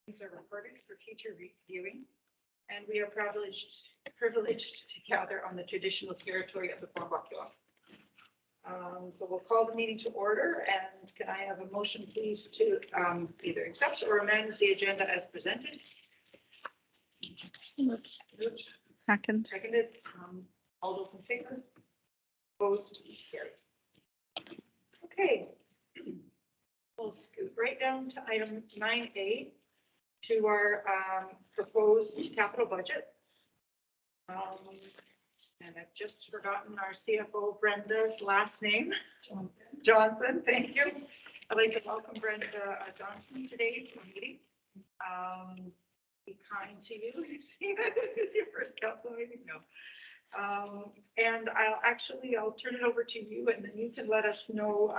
These are recorded for future viewing, and we are privileged to gather on the traditional territory of the Quambakwa. So we'll call the meeting to order, and can I have a motion, please, to either accept or amend the agenda as presented? Second. Seconded. All those in favor? Opposed? Carried. Okay. We'll scoot right down to item 9A, to our proposed capital budget. And I've just forgotten our CFO Brenda's last name. Johnson, thank you. I'd like to welcome Brenda Johnson today to the meeting. Be kind to you. You see that this is your first council meeting? No. And I'll turn it over to you, and then you can let us know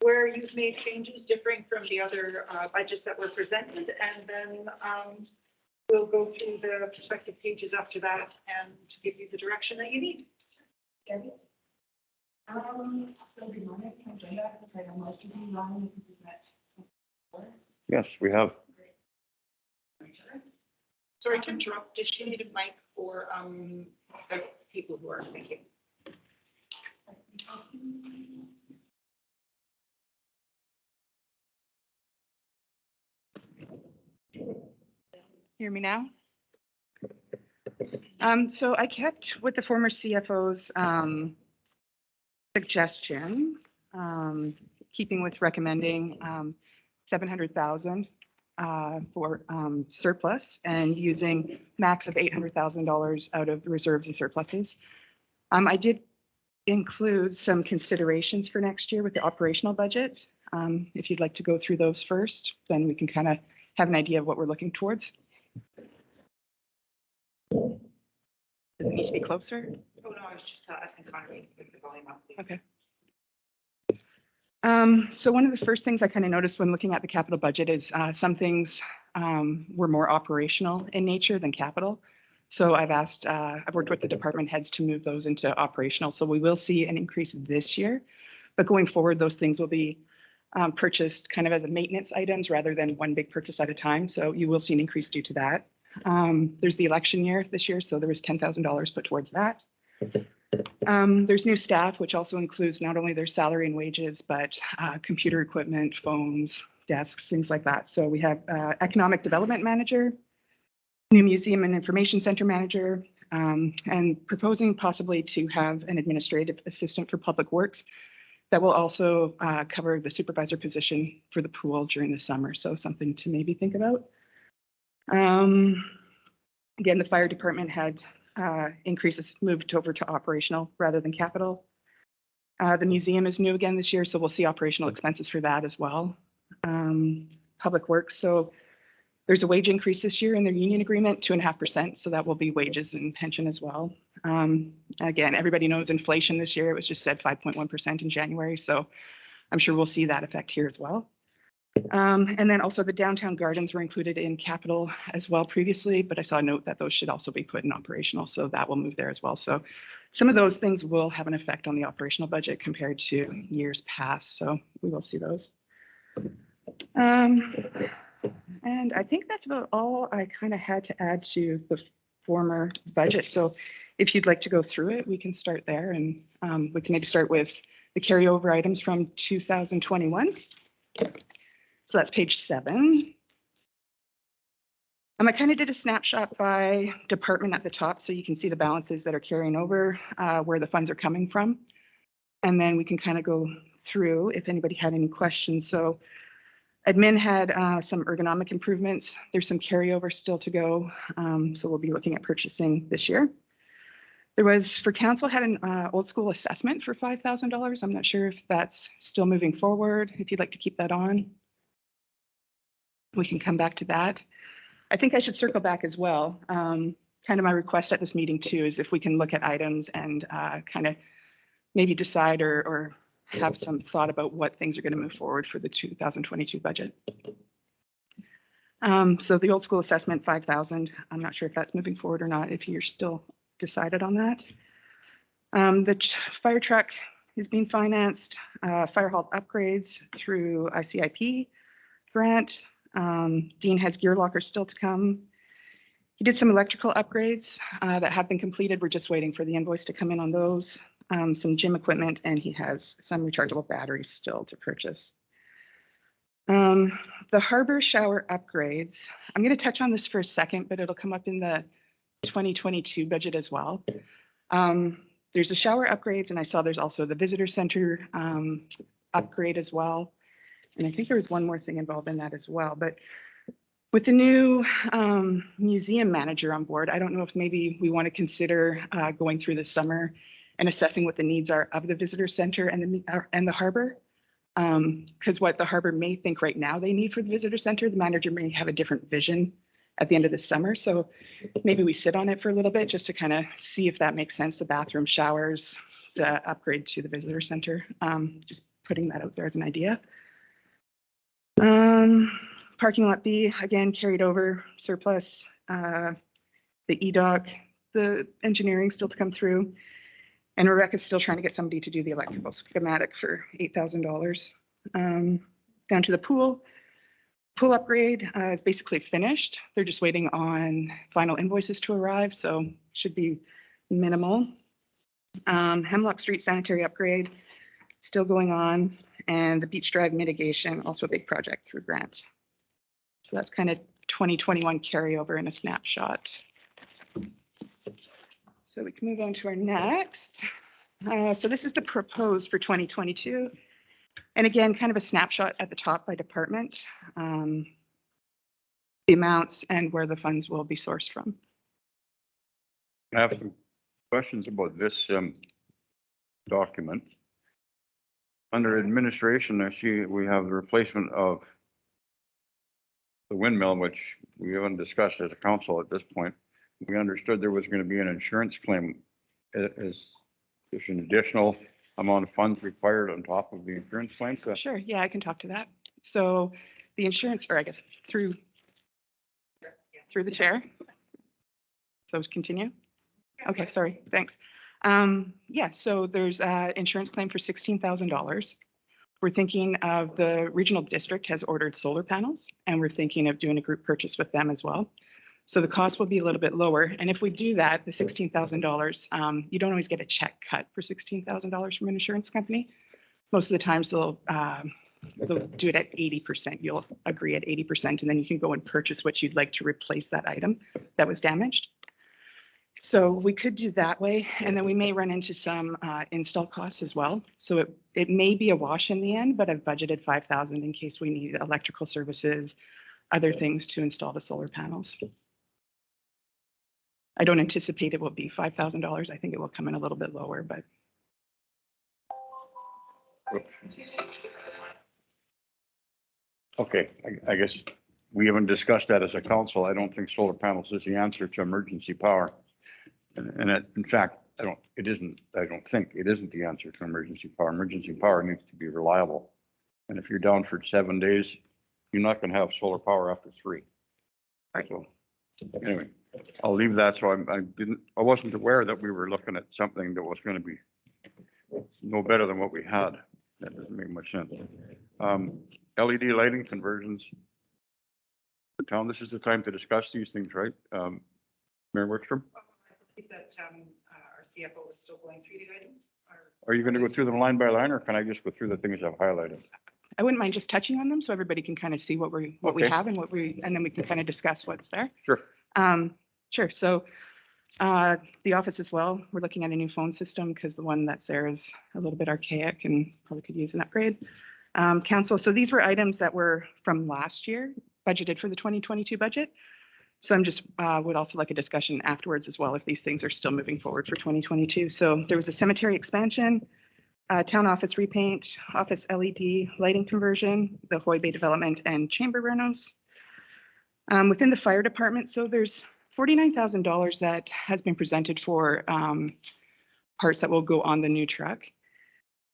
where you've made changes differing from the other budgets that were presented, and then we'll go through the respective pages after that and give you the direction that you need. Debbie? So we want to agenda because I know most of you want to do that. Yes, we have. Sorry to interrupt. Does she need a mic for the people who are thinking? Hear me now? So I kept with the former CFO's suggestion, keeping with recommending 700,000 for surplus and using max of $800,000 out of the reserves and surpluses. I did include some considerations for next year with the operational budget. If you'd like to go through those first, then we can kind of have an idea of what we're looking towards. Does it need to be closer? Oh, no, I was just asking Connie to put the volume up, please. Okay. So one of the first things I kind of noticed when looking at the capital budget is some things were more operational in nature than capital. So I've worked with the department heads to move those into operational. So we will see an increase this year, but going forward, those things will be purchased kind of as a maintenance items rather than one big purchase at a time. So you will see an increase due to that. There's the election year this year, so there was $10,000 put towards that. There's new staff, which also includes not only their salary and wages, but computer equipment, phones, desks, things like that. So we have economic development manager, new museum and information center manager, and proposing possibly to have an administrative assistant for public works that will also cover the supervisor position for the pool during the summer. So something to maybe think about. Again, the fire department had increases moved over to operational rather than capital. The museum is new again this year, so we'll see operational expenses for that as well. Public works, so there's a wage increase this year in their union agreement, 2.5%, so that will be wages and pension as well. Again, everybody knows inflation this year. It was just said 5.1% in January, so I'm sure we'll see that effect here as well. And then also the downtown gardens were included in capital as well previously, but I saw a note that those should also be put in operational, so that will move there as well. So some of those things will have an effect on the operational budget compared to years past, so we will see those. And I think that's about all I kind of had to add to the former budget. So if you'd like to go through it, we can start there, and we can maybe start with the carryover items from 2021. So that's page 7. I kind of did a snapshot by department at the top, so you can see the balances that are carrying over, where the funds are coming from. And then we can kind of go through if anybody had any questions. So admin had some ergonomic improvements. There's some carryover still to go. So we'll be looking at purchasing this year. There was, for council, had an old school assessment for $5,000. I'm not sure if that's still moving forward. If you'd like to keep that on, we can come back to that. I think I should circle back as well. Kind of my request at this meeting too is if we can look at items and kind of maybe decide or have some thought about what things are going to move forward for the 2022 budget. So the old school assessment, 5,000. I'm not sure if that's moving forward or not, if you're still decided on that. The fire truck is being financed, fire hall upgrades through ICIP grant. Dean has gear lockers still to come. He did some electrical upgrades that have been completed. We're just waiting for the invoice to come in on those. Some gym equipment, and he has some rechargeable batteries still to purchase. The harbor shower upgrades, I'm going to touch on this for a second, but it'll come up in the 2022 budget as well. There's the shower upgrades, and I saw there's also the visitor center upgrade as well. And I think there was one more thing involved in that as well. But with the new museum manager on board, I don't know if maybe we want to consider going through the summer and assessing what the needs are of the visitor center and the harbor. Because what the harbor may think right now they need for the visitor center, the manager may have a different vision at the end of the summer. So maybe we sit on it for a little bit just to kind of see if that makes sense. The bathroom, showers, the upgrade to the visitor center. Just putting that out there as an idea. Parking lot B, again, carried over surplus. The EDOC, the engineering still to come through. And Rebecca's still trying to get somebody to do the electrical schematic for $8,000. Down to the pool. Pool upgrade is basically finished. They're just waiting on final invoices to arrive, so should be minimal. Hemlock Street sanitary upgrade, still going on. And the Beach Drive mitigation, also a big project through grant. So that's kind of 2021 carryover in a snapshot. So we can move on to our next. So this is the proposed for 2022. And again, kind of a snapshot at the top by department, the amounts and where the funds will be sourced from. I have some questions about this document. Under administration, I see we have the replacement of the windmill, which we haven't discussed as a council at this point. We understood there was going to be an insurance claim. Is there's an additional amount of funds required on top of the insurance claim? Sure, yeah, I can talk to that. So the insurance, or I guess through the chair. So continue. Okay, sorry, thanks. Yeah, so there's an insurance claim for $16,000. We're thinking of the regional district has ordered solar panels, and we're thinking of doing a group purchase with them as well. So the cost will be a little bit lower. And if we do that, the $16,000, you don't always get a check cut for $16,000 from an insurance company. Most of the times they'll do it at 80%. You'll agree at 80%, and then you can go and purchase what you'd like to replace that item that was damaged. So we could do that way, and then we may run into some install costs as well. So it may be a wash in the end, but I've budgeted $5,000 in case we need electrical services, other things to install the solar panels. I don't anticipate it will be $5,000. I think it will come in a little bit lower, but. Okay, I guess we haven't discussed that as a council. I don't think solar panels is the answer to emergency power. And in fact, I don't think it isn't the answer to emergency power. Emergency power needs to be reliable. And if you're down for 7 days, you're not going to have solar power after 3. Right. So anyway, I'll leave that. So I wasn't aware that we were looking at something that was going to be no better than what we had. That doesn't make much sense. LED lighting conversions. Tom, this is the time to discuss these things, right? Mayor Wickstrom? I think that our CFO is still going through the items. Are you going to go through them line by line, or can I just go through the things I've highlighted? I wouldn't mind just touching on them so everybody can kind of see what we Okay. have and and then we can kind of discuss what's there. Sure. Sure. So the office as well, we're looking at a new phone system because the one that's there is a little bit archaic and probably could use an upgrade. Council, so these were items that were from last year, budgeted for the 2022 budget. So I'm just would also like a discussion afterwards as well if these things are still moving forward for 2022. So there was a cemetery expansion, town office repaint, office LED lighting conversion, the Hoy Bay development, and chamber renos. Within the fire department, so there's $49,000 that has been presented for parts that will go on the new truck.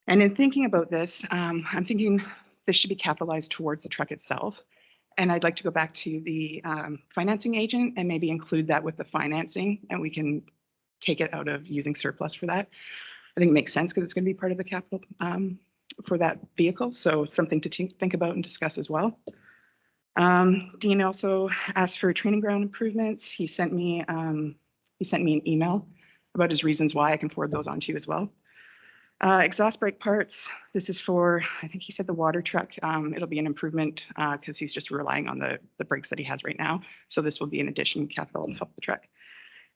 And in thinking about this, I'm thinking this should be capitalized towards the truck itself. And I'd like to go back to the financing agent and maybe include that with the financing, and we can take it out of using surplus for that. I think it makes sense because it's going to be part of the capital for that vehicle. So something to think about and discuss as well. Dean also asked for training ground improvements. He sent me an email about his reasons why. I can forward those on to you as well. Exhaust brake parts. This is for, I think he said the water truck. It'll be an improvement because he's just relying on the brakes that he has right now. So this will be an addition capital to help the truck.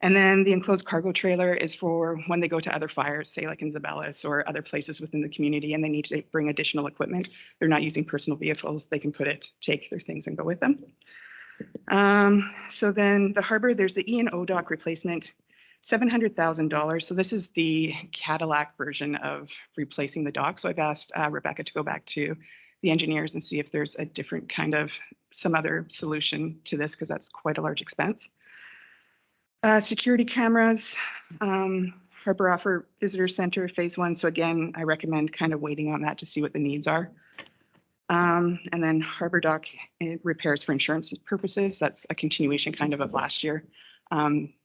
And then the enclosed cargo trailer is for when they go to other fires, say like in Zabelis or other places within the community, and they need to bring additional equipment. They're not using personal vehicles. They can take their things and go with them. So then the harbor, there's the E&O dock replacement, $700,000. So this is the Cadillac version of replacing the dock. So I've asked Rebecca to go back to the engineers and see if there's a different kind of some other solution to this, because that's quite a large expense. Security cameras, Harbor Offer Visitor Center Phase 1. So again, I recommend kind of waiting on that to see what the needs are. And then Harbor Dock repairs for insurance purposes. That's a continuation kind of last year.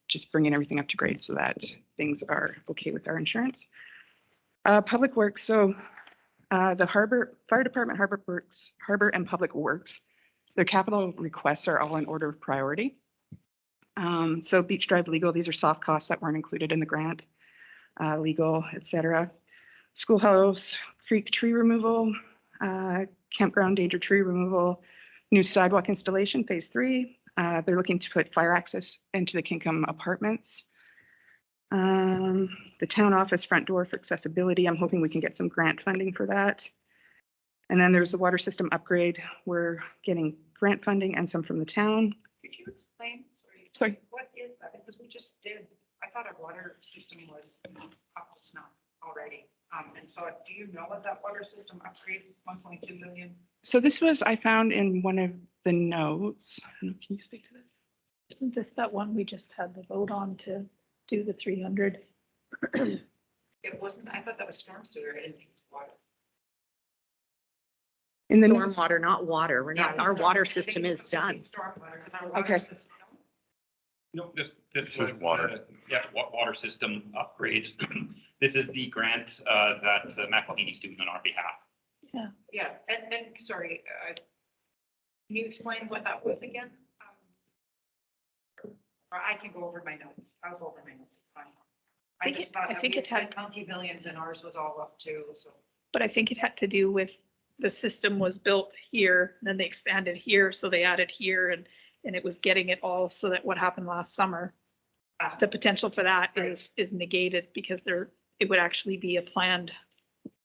Just bringing everything up to grade so that things are okay with our insurance. Public Works. So the Harbor Fire Department, Harbor and Public Works, their capital requests are all in order of priority. So Beach Drive legal, these are soft costs that weren't included in the grant, legal, etc. Schoolhouse Creek tree removal, campground danger tree removal, new sidewalk installation, Phase 3. They're looking to put fire access into the Kinkham apartments. The town office front door for accessibility. I'm hoping we can get some grant funding for that. And then there's the water system upgrade. We're getting grant funding and some from the town. Could you explain, Sorry. what is that? Because we just did, I thought our water system was up to snuff already. And so do you know what that water system upgrade, 1.2 million? So this was, I found in one of the notes. Can you speak to this? Isn't this that one we just had the vote on to do the 300? It wasn't, I thought that was storm sewer. I didn't think it was water. In the notes? Stormwater, not water. We're not, Yeah, our storm- water I think system it is was done. stormwater, 'cause our water Okay. system- No, this This was, is water. water system upgrades. This is the grant that McElhaney's doing on our behalf. Yeah, and sorry, can you explain what that was again? Or I can go over my notes. I'll go over my notes. It's fine. I just thought I that think we it had- had county millions and ours was all up too, so. But I think it had to do with the system was built here, then they expanded here, so they added here and it was getting it all so that what happened last summer, the potential for that is negated because it would actually be a planned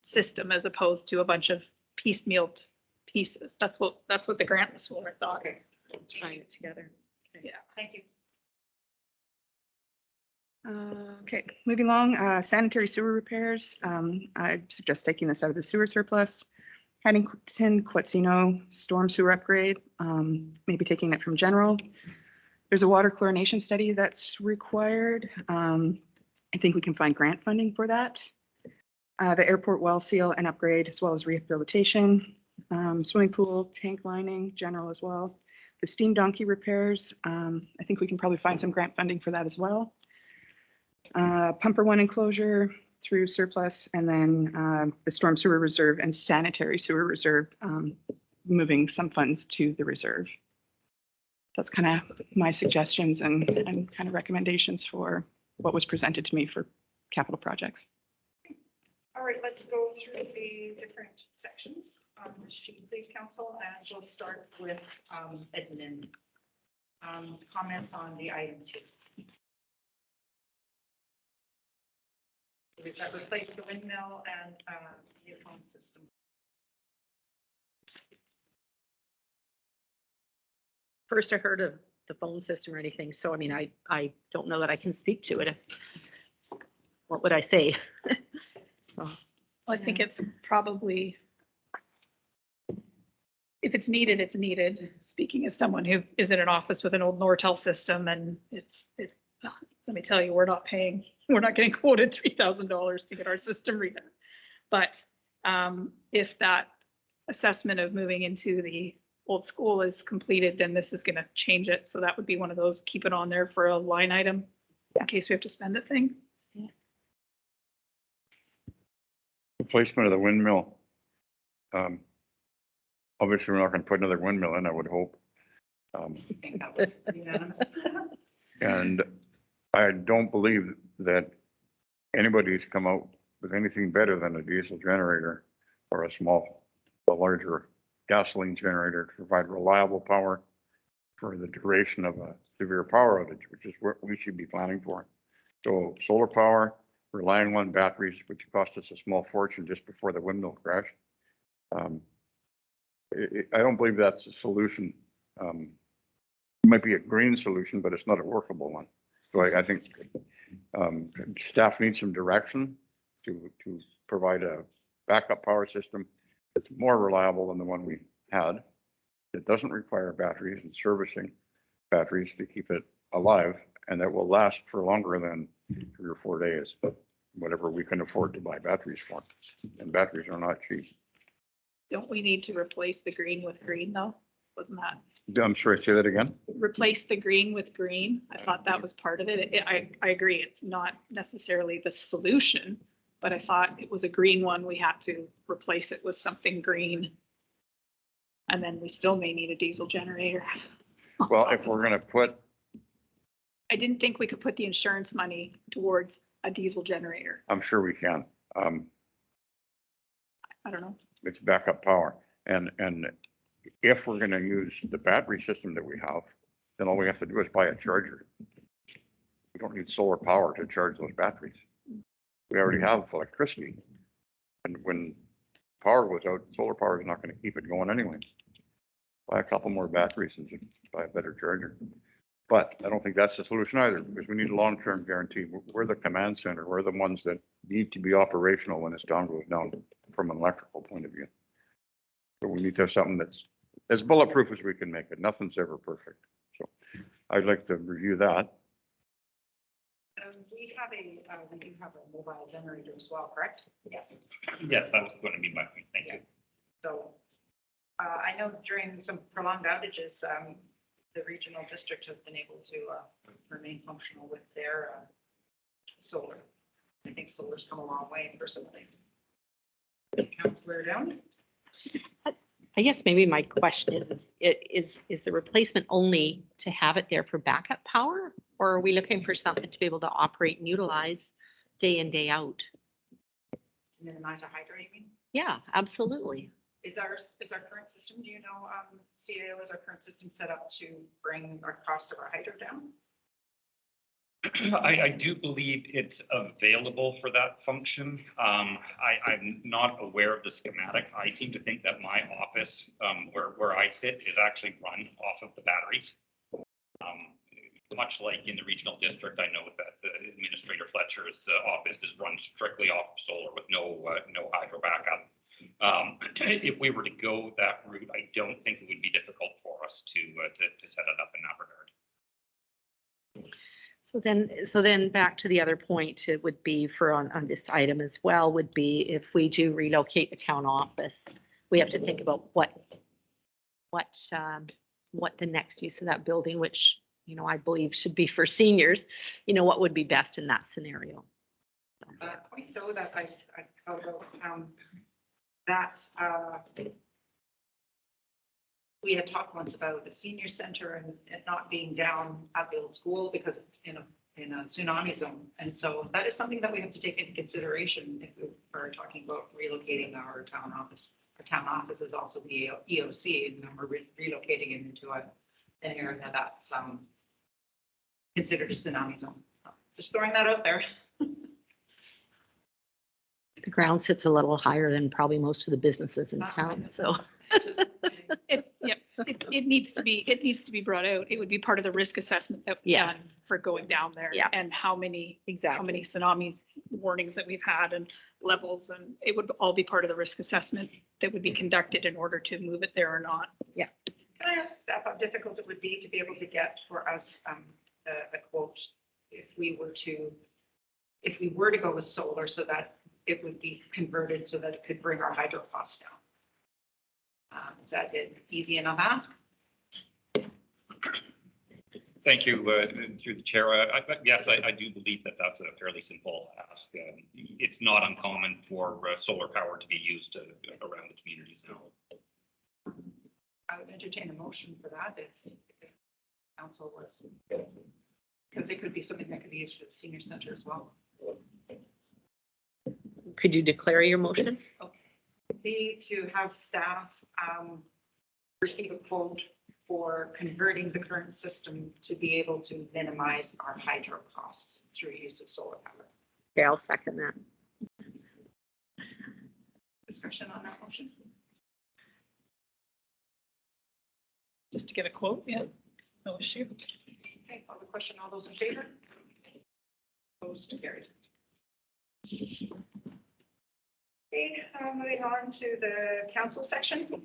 system as opposed to a bunch of piecemealed pieces. That's what the grant was for, I thought. Okay, Tying it together. thank you. Okay, moving along, sanitary sewer repairs. I suggest taking this out of the sewer surplus. Paddington, Quetzino, storm sewer upgrade, maybe taking it from general. There's a water chlorination study that's required. I think we can find grant funding for that. The airport well seal and upgrade, as well as rehabilitation. Swimming pool, tank lining, general as well. The steam donkey repairs, I think we can probably find some grant funding for that as well. Pumper 1 enclosure through surplus, and then the storm sewer reserve and sanitary sewer reserve, moving some funds to the reserve. That's kind of my suggestions and kind of recommendations for what was presented to me for capital projects. All right, let's go through the different sections on the sheet, please, council, and we'll start with admin. Comments on the items here. We've got replace the windmill and the phone system. First, I heard of the phone system or anything, so I mean, I don't know that I can speak to it. What would I say? So, I think it's probably, if it's needed, it's needed. Speaking as someone who is in an office with an old Nortel system and let me tell you, we're not getting quoted $3,000 to get our system redone. But if that assessment of moving into the old school is completed, then this is going to change it. So that would be one of those, keep it on there for a line item in case we have to spend a thing. Replacement of the windmill. Obviously, we're not going to put another windmill in, I would hope. I think that was unanimous. And I don't believe that anybody's come out with anything better than a diesel generator or a larger gasoline generator to provide reliable power for the duration of a severe power outage, which is what we should be planning for. So solar power, relying on batteries, which cost us a small fortune just before the windmill crash. I don't believe that's a solution. It might be a green solution, but it's not a workable one. So I think staff needs some direction to provide a backup power system that's more reliable than the one we had. It doesn't require batteries and servicing batteries to keep it alive, and that will last for longer than 3 or 4 days, whatever we can afford to buy batteries for. And batteries are not cheap. Don't we need to replace the green with green though? Wasn't that, I'm sorry, say that again? replace the green with green? I thought that was part of it. I agree, it's not necessarily the solution, but I thought it was a green one. We had to replace it with something green. And then we still may need a diesel generator. Well, if we're gonna put, I didn't think we could put the insurance money towards a diesel generator. I'm sure we can. I don't know. It's backup power. And if we're gonna use the battery system that we have, then all we have to do is buy a charger. We don't need solar power to charge those batteries. We already have electricity. And when power goes out, solar power is not gonna keep it going anyway. Buy a couple more batteries and just buy a better charger. But I don't think that's the solution either, because we need a long-term guarantee. We're the command center. We're the ones that need to be operational when this down goes down from an electrical point of view. So we need to have something that's as bulletproof as we can make it. Nothing's ever perfect. So I'd like to review that. We do have a mobile generator as well, correct? Yes. Yes, that was going to be my point. Thank you. So I know during some prolonged outages, the regional district has been able to remain functional with their solar. I think solar's come a long way personally. Councillor Down? I guess maybe my question is the replacement only to have it there for backup power? Or are we looking for something to be able to operate and utilize day in, day out? Minimize our hydro, you mean? Yeah, absolutely. Is our current system, do you know, CAO, is our current system set up to bring our cost of our hydro down? I do believe it's available for that function. I'm not aware of the schematics. I seem to think that my office, where I sit, is actually run off of the batteries. Much like in the regional district, I know that the Administrator Fletcher's office is run strictly off solar with no hydro backup. If we were to go that route, I don't think it would be difficult for us to set it up in that regard. So then back to the other point, it would be for on this item as well, would be if we do relocate the town office, we have to think about what the next use of that building, which, you know, I believe should be for seniors, you know, what would be best in that scenario. Point though that I that we had talked once about the senior center and it not being down at the old school because it's in a tsunami zone. And so that is something that we have to take into consideration if we are talking about relocating our town office. Our town office is also the EOC, and then we're relocating it into an area that's considered a tsunami zone. Just throwing that out there. The ground sits a little higher than probably most of the businesses in town, so. It needs to be brought out. It would be part of the risk assessment that we've done Yes. for going down there. Yeah. And how many Exactly. tsunamis warnings that we've had and levels, and it would all be part of the risk assessment that would be conducted in order to move it there or not. Can I ask staff how difficult it would be to be able to get for us a quote if we were to go with solar so that it would be converted so that it could bring our hydro costs down? Is that an easy enough ask? Thank you, through the chair. Yes, I do believe that that's a fairly simple ask. It's not uncommon for solar power to be used around the communities now. I would entertain a motion for that if council was, because it could be something that could be used for the senior center as well. Could you declare your motion? Be to have staff receive a quote for converting the current system to be able to minimize our hydro costs through use of solar power. Okay, I'll second that. Discussion on that motion? Just to get a quote, yeah, no issue. Okay, call the question. All those in favor? Opposed, carried. Okay, moving on to the council section.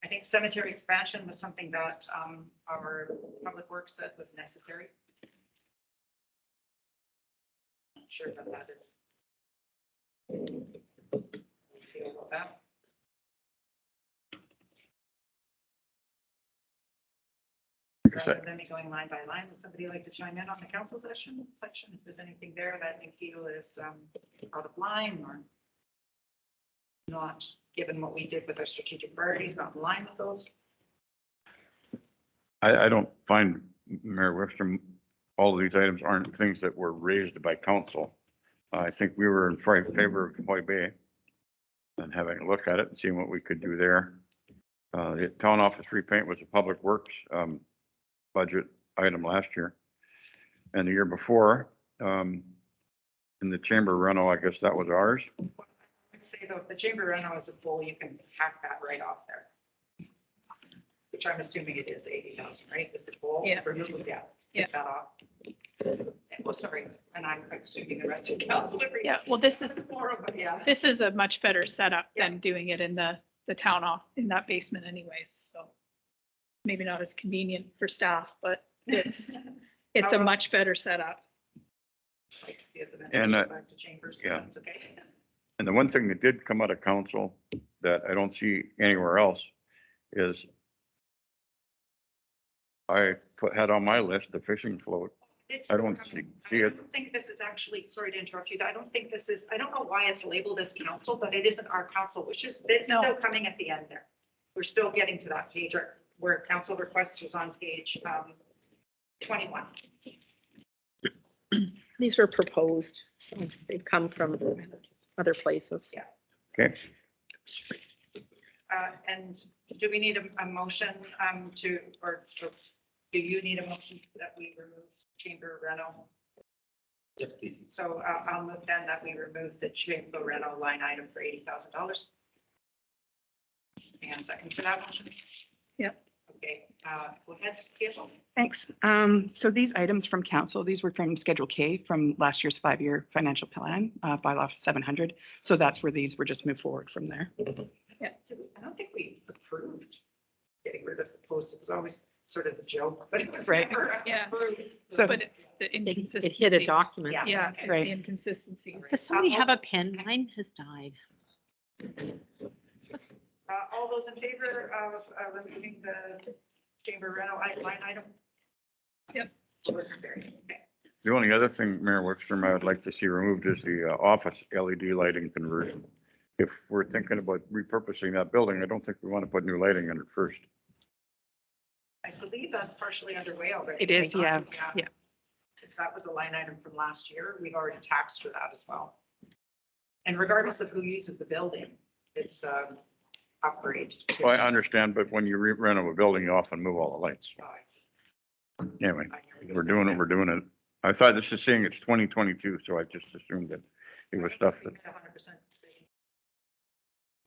I think cemetery expansion was something that our public works said was necessary. Not sure that that is. Feel about that. Rather than me going line by line, would somebody like to chime in on the council section, if there's anything there that you feel is out of line or not given what we did with our strategic priorities, not in line with those? I don't find, Mayor Webster, all of these items aren't things that were raised by council. I think we were in favor of Hoy Bay and having a look at it and seeing what we could do there. The town office repaint was a public works budget item last year. And the year before, in the chamber rental, I guess that was ours. I'd say though, if the chamber rental is a full, you can hack that right off there. Which I'm assuming it is 80,000, right? Is it full? Yeah. Remove, yeah. Yeah. Take that off. Well, sorry, and I'm assuming the rest of the council. Yeah, well, this is, More of it, yeah. this is a much better setup than doing it in the town off, in that basement anyways, so. Maybe not as convenient for staff, but it's a much better setup. Like to see us And, eventually go back to chambers. yeah. That's okay. And the one thing that did come out of council that I don't see anywhere else is had on my list the fishing float. It's I don't still coming. see it. I don't think this is actually, sorry to interrupt you, I don't think this is, I don't know why it's labeled as council, but it isn't our council, which is, it's No. still coming at the end there. We're still getting to that page where council requests is on page 21. These were proposed, so they've come from other places. Yeah. Okay, And do we need a motion or do you need a motion that we remove chamber rental? Yes, please. So I'll move then that we remove the chamber rental line item for $80,000. And second for that motion? Yep. Okay, go ahead, CFO. Thanks. So these items from council, these were from Schedule K from last year's 5-year financial plan, bylaw 700. So that's where these were just moved forward from there. Yeah, so I don't think we approved getting rid of the post. It was always sort of a joke, but it was Right. never Yeah. approved. So- But it's the It inconsistency. hit a document. Yeah. Yeah, it's Right. the inconsistencies. Does somebody have a pen? Mine has died. All those in favor of removing the chamber rental line item? Yep. Motion carried. Okay. the only other thing, Mayor Wickstrom, I would like to see removed is the office LED lighting conversion. If we're thinking about repurposing that building, I don't think we want to put new lighting in it first. I believe that's partially underway already. It is, yeah. If that was a line item from last year, we've already taxed for that as well. And regardless of who uses the building, it's upgrade. to- Well, I understand, but when you renovate a building, you often move all the lights. Anyway, we're doing it, we're doing it. I thought this is saying it's 2022, so I just assumed that it was stuff that, 100%.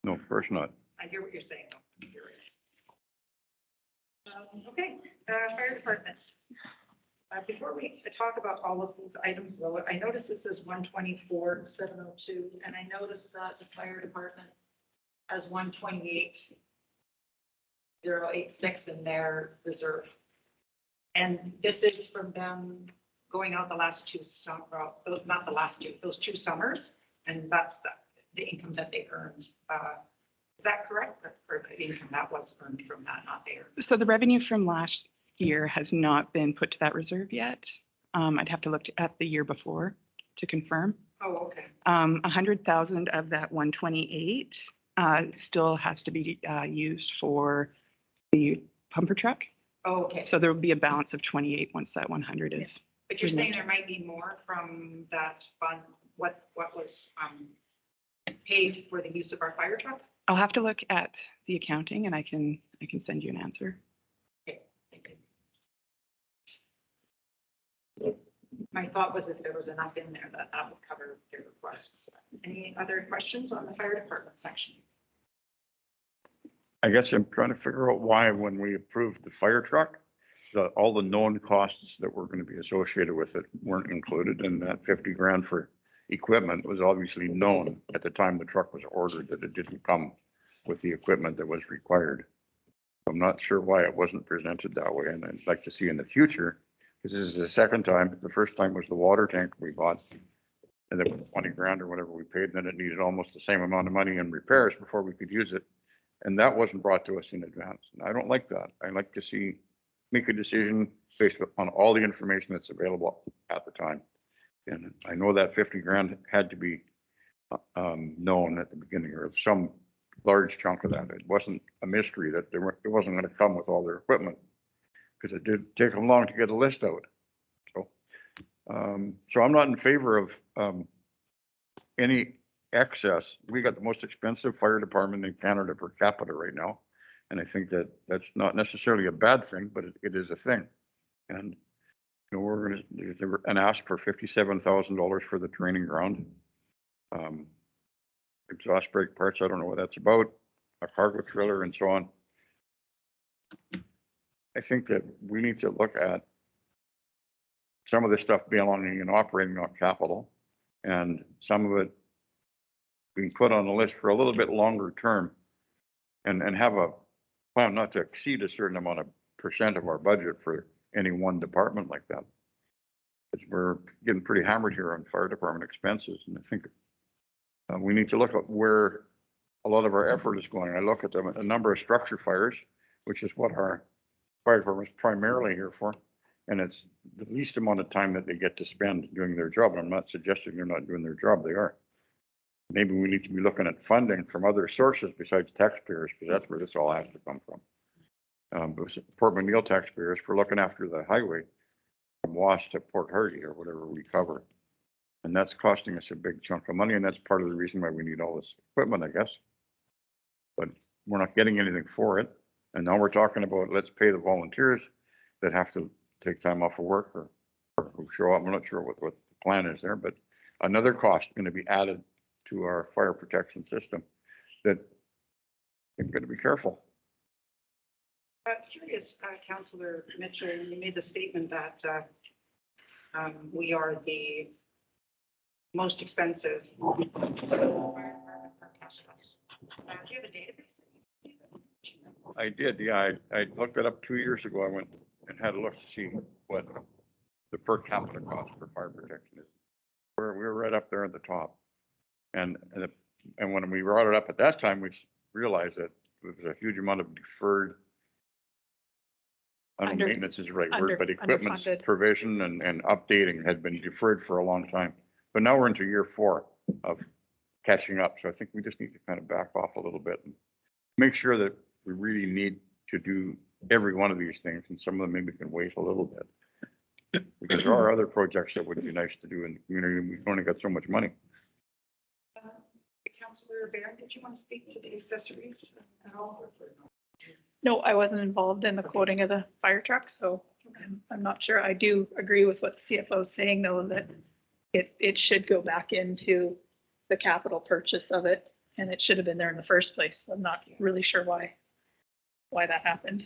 no, of course not. I hear what you're saying. though. You're right. Okay, fire department. Before we talk about all of these items, though, I noticed this is 124,702, and I noticed that the fire department has 128,086 in their reserve. And this is from them going out the last two not the last two, those 2 summers, and that's the income that they earned. Is that correct? Or the income that was earned from that, not theirs? So the revenue from last year has not been put to that reserve yet. I'd have to look at the year before to confirm. Oh, okay. 100,000 of that 128 still has to be used for the pumper truck. Oh, okay. So there will be a balance of 28 once that 100 is. But you're saying there might be more from that fund, what was paid for the use of our fire truck? I'll have to look at the accounting and I can send you an answer. Okay, thank you. My thought was if there was enough in there that would cover their requests. Any other questions on the fire department section? I guess I'm trying to figure out why, when we approved the fire truck, all the known costs that were going to be associated with it weren't included, and that 50 grand for equipment was obviously known at the time the truck was ordered, that it didn't come with the equipment that was required. I'm not sure why it wasn't presented that way, and I'd like to see in the future, because this is the second time. The first time was the water tank we bought, and it was 20 grand or whatever we paid, and then it needed almost the same amount of money in repairs before we could use it. And that wasn't brought to us in advance. And I don't like that. I like to make a decision based on all the information that's available at the time. And I know that 50 grand had to be known at the beginning, or some large chunk of that. It wasn't a mystery that it wasn't going to come with all their equipment, because it did take them long to get a list out. So I'm not in favor of any excess. We got the most expensive fire department in Canada per capita right now. And I think that that's not necessarily a bad thing, but it is a thing. And, you know, we're going to ask for $57,000 for the training ground. Exhaust brake parts, I don't know what that's about, a cargo trailer and so on. I think that we need to look at some of this stuff belonging in operating, not capital, and some of it being put on the list for a little bit longer term, and have a plan not to exceed a certain amount of % of our budget for any one department like that. Because we're getting pretty hammered here on fire department expenses, and I think we need to look at where a lot of our effort is going. I look at a number of structure fires, which is what our fire department is primarily here for, and it's the least amount of time that they get to spend doing their job. And I'm not suggesting they're not doing their job, they are. Maybe we need to be looking at funding from other sources besides taxpayers, because that's where this all has to come from. Port McNeil taxpayers for looking after the highway from Wass to Port Hardy or whatever we cover. And that's costing us a big chunk of money, and that's part of the reason why we need all this equipment, I guess. But we're not getting anything for it. And now we're talking about, let's pay the volunteers that have to take time off of work or who show up. I'm not sure what the plan is there, but another cost going to be added to our fire protection system that I'm going to be careful. Curious, Councillor Mitchell, you made the statement that we are the most expensive. Do you have a database? I did, yeah. I looked it up 2 years ago. I went and had a look to see what the per capita cost for fire protection is. We're right up there at the top. And when we brought it up at that time, we realized that there was a huge amount of deferred, I don't know, maintenance is the right word, but equipment underfunded. provision and updating had been deferred for a long time. But now we're into year 4 of catching up. So I think we just need to kind of back off a little bit and make sure that we really need to do every one of these things, and some of them maybe can wait a little bit. Because there are other projects that would be nice to do in the community, and we've only got so much money. Councillor Barron, did you want to speak to the accessories at all? No, I wasn't involved in the quoting of the fire truck, so I'm not sure. I do agree with what the CFO is saying, though, that it should go back into the capital purchase of it, and it should have been there in the first place. So I'm not really sure why that happened.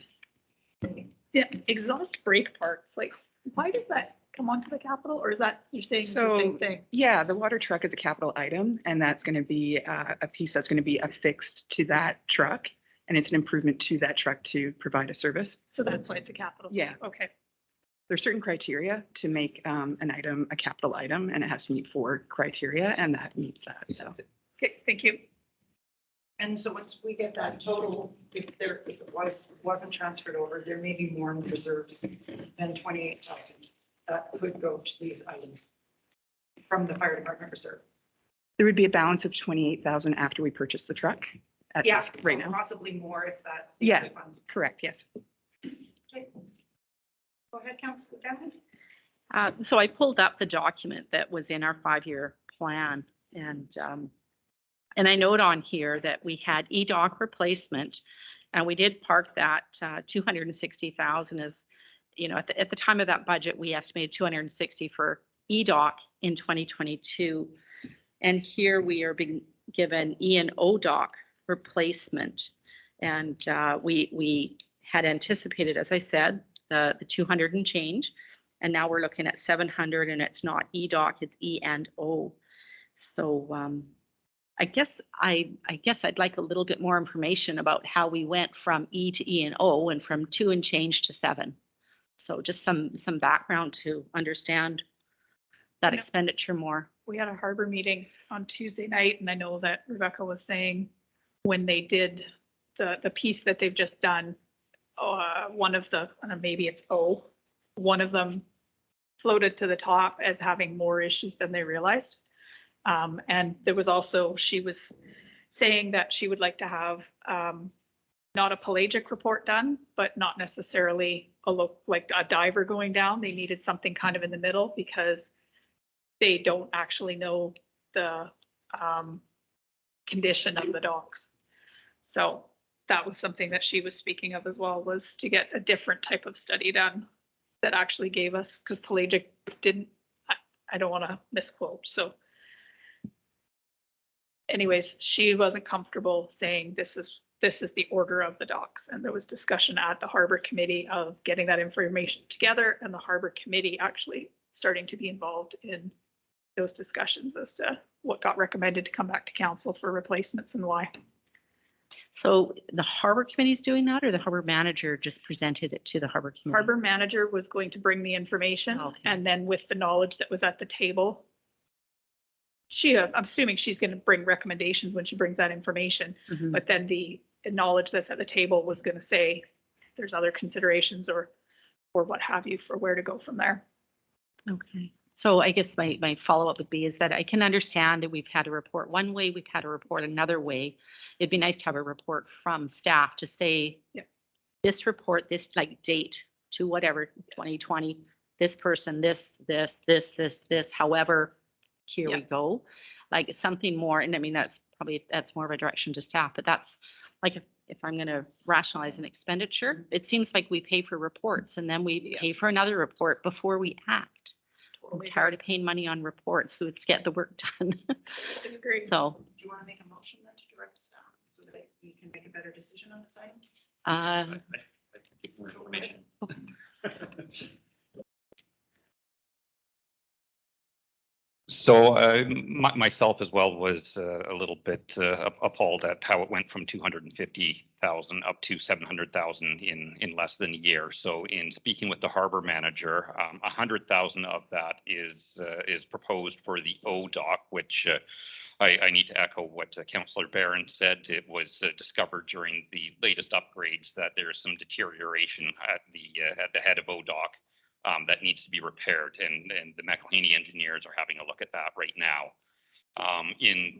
Yeah, exhaust brake parts, like, why does that come onto the capital, or is that, you're saying it's the same thing? Yeah, the water truck is a capital item, and that's going to be a piece that's going to be affixed to that truck. And it's an improvement to that truck to provide a service. So that's why it's a capital? Yeah. Okay. There's certain criteria to make an item a capital item, and it has to meet 4 criteria, and that meets that. So Okay, thank you. And so once we get that total, if it wasn't transferred over, there may be more in reserves than 28,000 that could go to these items from the fire department reserve. there would be a balance of 28,000 after we purchase the truck. at Yeah, this right now. possibly more if that. Yeah. Correct, yes. Okay. Go ahead, Councillor Devon. So I pulled up the document that was in our 5-year plan and I note on here that we had EDOC replacement and we did park that 260,000 as, you know, at the time of that budget, we estimated 260 for EDOC in 2022. And here we are being given E and ODOC replacement. And we had anticipated, as I said, the 200 and change. And now we're looking at 700 and it's not EDOC, it's E and O. So I guess I'd like a little bit more information about how we went from E to E and O and from 2 and change to 7. So just some background to understand that Yeah. expenditure more. We had a harbor meeting on Tuesday night, and I know that Rebecca was saying when they did the piece that they've just done, one of the, maybe it's O, one of them floated to the top as having more issues than they realized. And there was also, she was saying that she would like to have not a pelagic report done, but not necessarily like a diver going down. They needed something kind of in the middle because they don't actually know the condition of the docks. So that was something that she was speaking of as well, was to get a different type of study done that actually gave us, because pelagic didn't, I don't want to misquote. So anyways, she wasn't comfortable saying this is the order of the docks. And there was discussion at the harbor committee of getting that information together and the harbor committee actually starting to be involved in those discussions as to what got recommended to come back to council for replacements and why. So the harbor committee is doing that, or the harbor manager just presented it to the harbor committee? Harbor manager was going to bring the information, Okay. and then with the knowledge that was at the table, I'm assuming she's going to bring recommendations when she brings that information, Mhm. but then the knowledge that's at the table was going to say there's other considerations or what have you for where to go from there. Okay. So I guess my follow-up would be is that I can understand that we've had a report one way, we've had a report another way. It'd be nice to have a report from staff to say, Yeah. this report, this like date to whatever, 2020, this person, this, however, here we Yeah. go. Like something more, and I mean, that's more of a direction to staff, but that's like, if I'm going to rationalize an expenditure, it seems like we pay for reports and then we Yeah. pay for another report before we act. I'm Totally tired of paying money on reports, so let's get the work done. agree. So, Do you want to make a motion then to direct staff so that we can make a better decision on this item? uh, I think more information. So myself as well was a little bit appalled at how it went from 250,000 up to 700,000 in less than a year. So in speaking with the harbor manager, 100,000 of that is proposed for the ODOC, which I need to echo what Councillor Barron said. It was discovered during the latest upgrades that there's some deterioration at the head of ODOC. That needs to be repaired, and the McElhaney engineers are having a look at that right now. In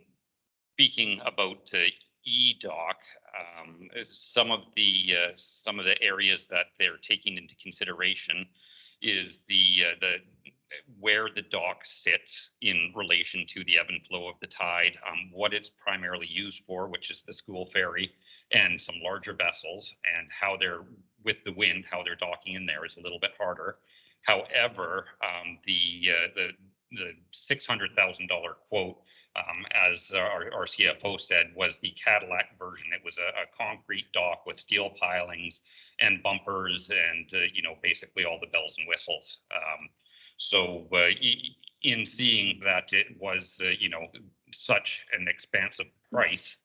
speaking about EDOC, some of the areas that they're taking into consideration is the where the dock sits in relation to the ebb and flow of the tide, what it's primarily used for, which is the school ferry and some larger vessels, and how they're with the wind, how they're docking in there is a little bit harder. However, the $600,000 quote, as our CFO said, was the Cadillac version. It was a concrete dock with steel pilings and bumpers and, basically all the bells and whistles. So in seeing that it was, such an expansive price,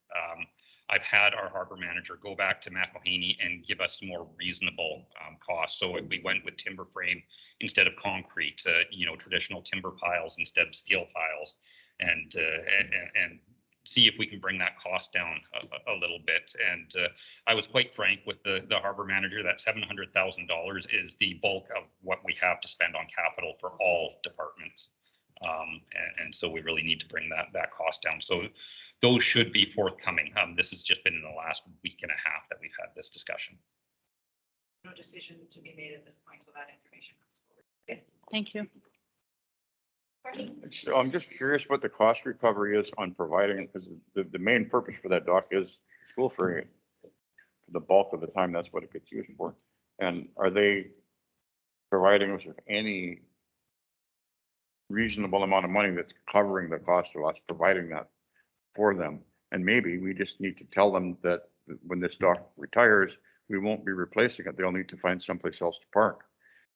I've had our harbor manager go back to McElhaney and give us more reasonable costs. So we went with timber frame instead of concrete, traditional timber piles instead of steel piles, and see if we can bring that cost down a little bit. And I was quite frank with the harbor manager that $700,000 is the bulk of what we have to spend on capital for all departments. And so we really need to bring that cost down. So those should be forthcoming. This has just been in the last week and a half that we've had this discussion. No decision to be made at this point till that information comes forward. Thank you. So I'm just curious what the cost recovery is on providing, because the main purpose for that dock is school free. The bulk of the time, that's what it gets used for. And are they providing us with any reasonable amount of money that's covering the cost of us providing that for them? And maybe we just need to tell them that when this dock retires, we won't be replacing it. They'll need to find someplace else to park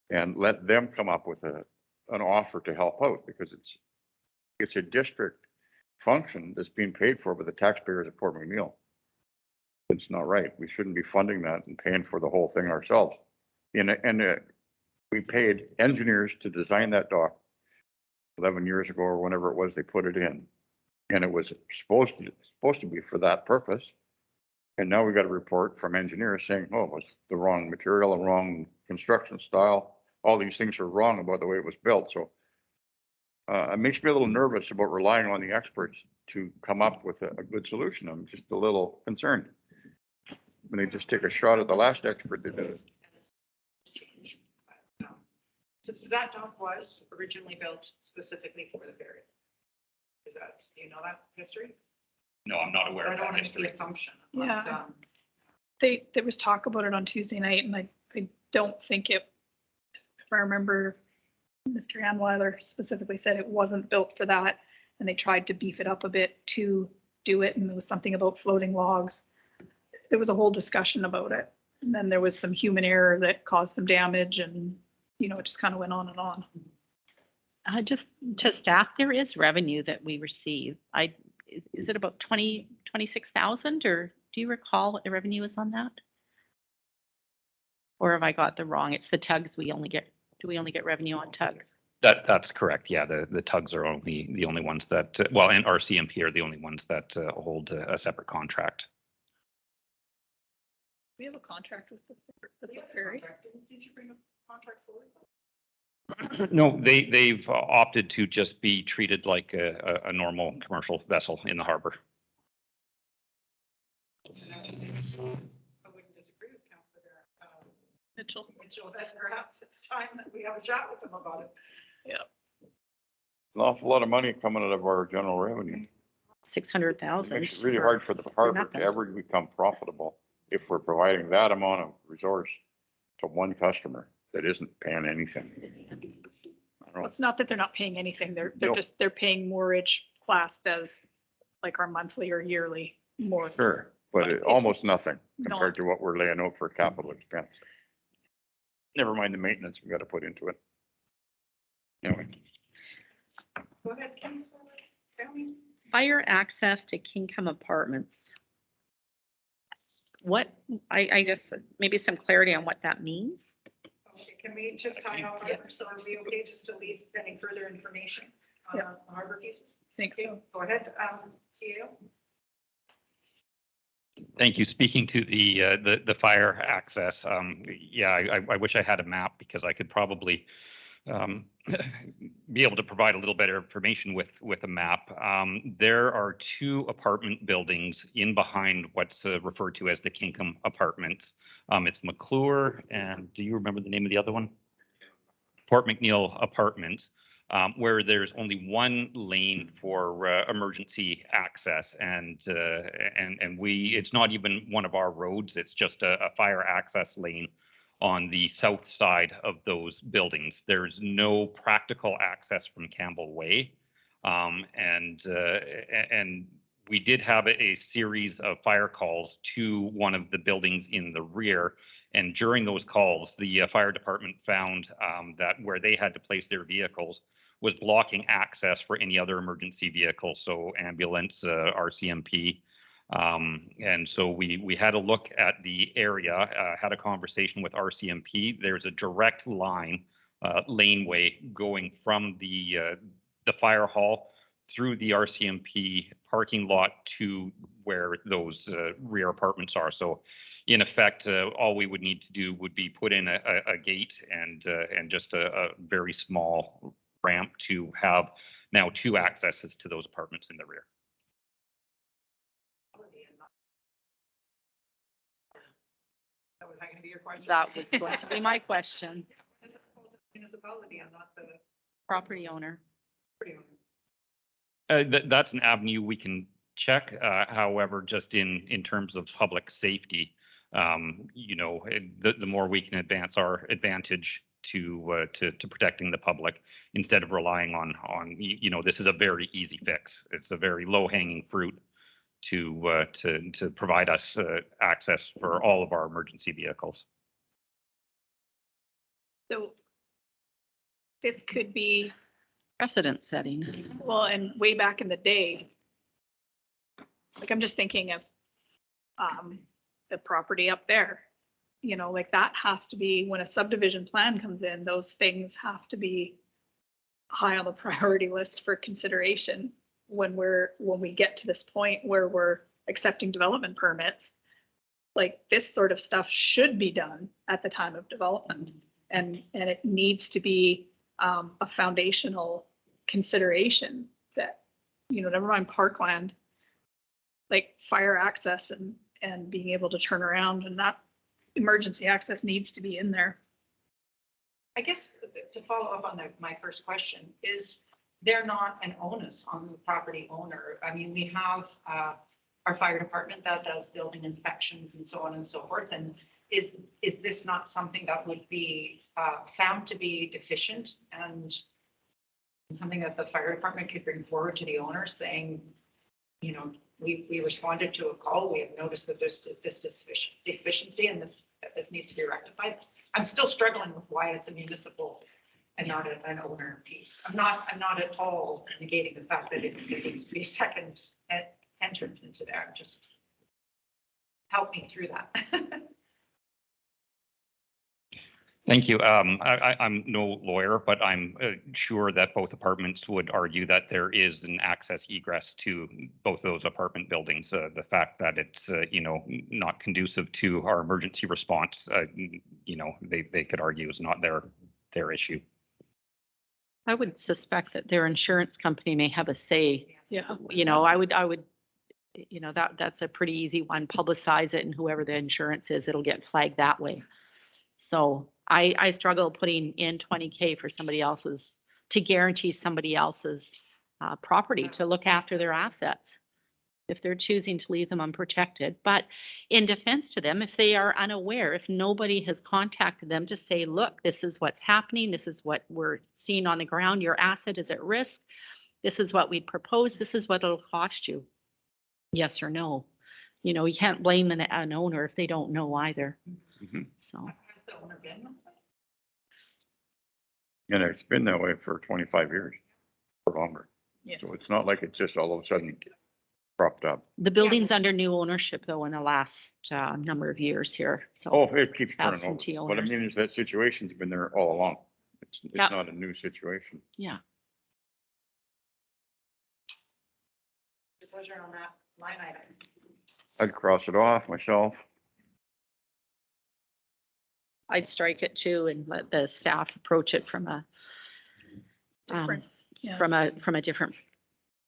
and let them come up with an offer to help out, because it's a district function that's being paid for by the taxpayers of Port McNeil. It's not right. We shouldn't be funding that and paying for the whole thing ourselves. We paid engineers to design that dock 11 years ago or whenever it was they put it in. And it was supposed to be for that purpose. And now we got a report from engineers saying, oh, it was the wrong material, the wrong construction style. All these things are wrong about the way it was built. So it makes me a little nervous about relying on the experts to come up with a good solution. I'm just a little concerned. When they just take a shot at the last expert they did it. So that dock was originally built specifically for the ferry. Do you know that history? No, I'm not aware I of don't that want to make the history. assumption. Unless, Yeah. There was talk about it on Tuesday night, and I don't think it, if I remember, Mr. Anweiler specifically said it wasn't built for that, and they tried to beef it up a bit to do it, and there was something about floating logs. There was a whole discussion about it, and then there was some human error that caused some damage, and, you know, it just kind of went on and on. Just to staff, there is revenue that we receive. Is it about 26,000, or do you recall what the revenue is on that? Or have I got the wrong? It's the tugs do we only get revenue on tugs? That's correct. Yeah, the tugs are the only ones that, well, and RCMP are the only ones that hold a separate contract. We have a contract with the ferry. did you bring a contract forward? No, they've opted to just be treated like a normal commercial vessel in the harbor. I wouldn't disagree with Councillor Mitchell. Mitchell that perhaps it's time that we have a chat with them about it. An awful lot of money coming out of our general revenue. 600,000. Makes it really hard for the harbor nothing. to ever become profitable if we're providing that amount of resource to one customer that isn't paying anything. I don't Well, know. it's not that they're not paying anything. They're No. they're paying moorage classed as like our monthly or yearly more. Sure, but It's almost nothing not- compared to what we're laying out for capital expense. Never mind the maintenance we got to put into it. Anyway, Go ahead, Councillor. Tell me. Fire access to Kingham Apartments. What, I just, maybe some clarity on what that means? Okay, can we just tie off, so are we okay just to leave any further information on Yeah. the harbor pieces? Think Okay, so. go ahead, CEO. Thank you. Speaking to the fire access, yeah, I wish I had a map because I could probably be able to provide a little better information with a map. There are 2 apartment buildings in behind what's referred to as the Kingham Apartments. It's McClure, and do you remember the name of the other one? Port McNeil Apartments, where there's only one lane for emergency access, and it's not even one of our roads. It's just a fire access lane on the south side of those buildings. There's no practical access from Campbell Way. And we did have a series of fire calls to one of the buildings in the rear. And during those calls, the fire department found that where they had to place their vehicles was blocking access for any other emergency vehicle, so ambulance, RCMP. And so we had a look at the area, had a conversation with RCMP. There's a direct line, laneway going from the fire hall through the RCMP parking lot to where those rear apartments are. So in effect, all we would need to do would be put in a gate and just a very small ramp to have now 2 accesses to those apartments in the rear. was that gonna be your question? That was going to be my question. Municipality, I'm not the Property owner. property owner. That's an avenue we can check. However, just in terms of public safety, the more we can advance our advantage to protecting the public instead of relying on, this is a very easy fix. It's a very low hanging fruit to provide us access for all of our emergency vehicles. So this could be, Precedent setting. well, and way back in the day, like I'm just thinking of the property up there, like that has to be, when a subdivision plan comes in, those things have to be high on the priority list for consideration when we get to this point where we're accepting development permits. Like this sort of stuff should be done at the time of development, and it needs to be a foundational consideration that, never mind parkland, like fire access and being able to turn around, and that emergency access needs to be in there. I guess to follow up on my first question, is there not an onus on the property owner? I mean, we have our fire department that does building inspections and so on and so forth. And is this not something that would be found to be deficient and something that the fire department could bring forward to the owner saying, we responded to a call, we have noticed that there's this deficiency and this needs to be rectified? I'm still struggling with why it's a municipal and not an owner piece. I'm not at all negating the fact that it needs to be a second entrance into there. Just help me through that. Thank you. I'm no lawyer, but I'm sure that both departments would argue that there is an access egress to both those apartment buildings. The fact that it's, not conducive to our emergency response, they could argue is not their issue. I would suspect that their insurance company may have a say. Yeah. I would, that's a pretty easy one. Publicize it, and whoever the insurance is, it'll get flagged that way. So I struggle putting in 20K for somebody else's, to guarantee somebody else's property to look after their assets if they're choosing to leave them unprotected. But in defense to them, if they are unaware, if nobody has contacted them to say, look, this is what's happening, this is what we're seeing on the ground, your asset is at risk, this is what we'd propose, this is what it'll cost you. Yes or no? You can't blame an owner if they don't know either. Mhm. So. Has the owner been? And it's been that way for 25 years or longer. Yeah. So it's not like it's just all of a sudden propped up. The building's under new ownership though in the last number of years here. So Oh, it keeps turning Absentee over. What I owners. mean is that situation's been there all along. It's Yeah. not a new situation. yeah, Your pleasure on that line item. I'd cross it off myself. I'd strike it too and let the staff approach it from a Different, yeah. from a different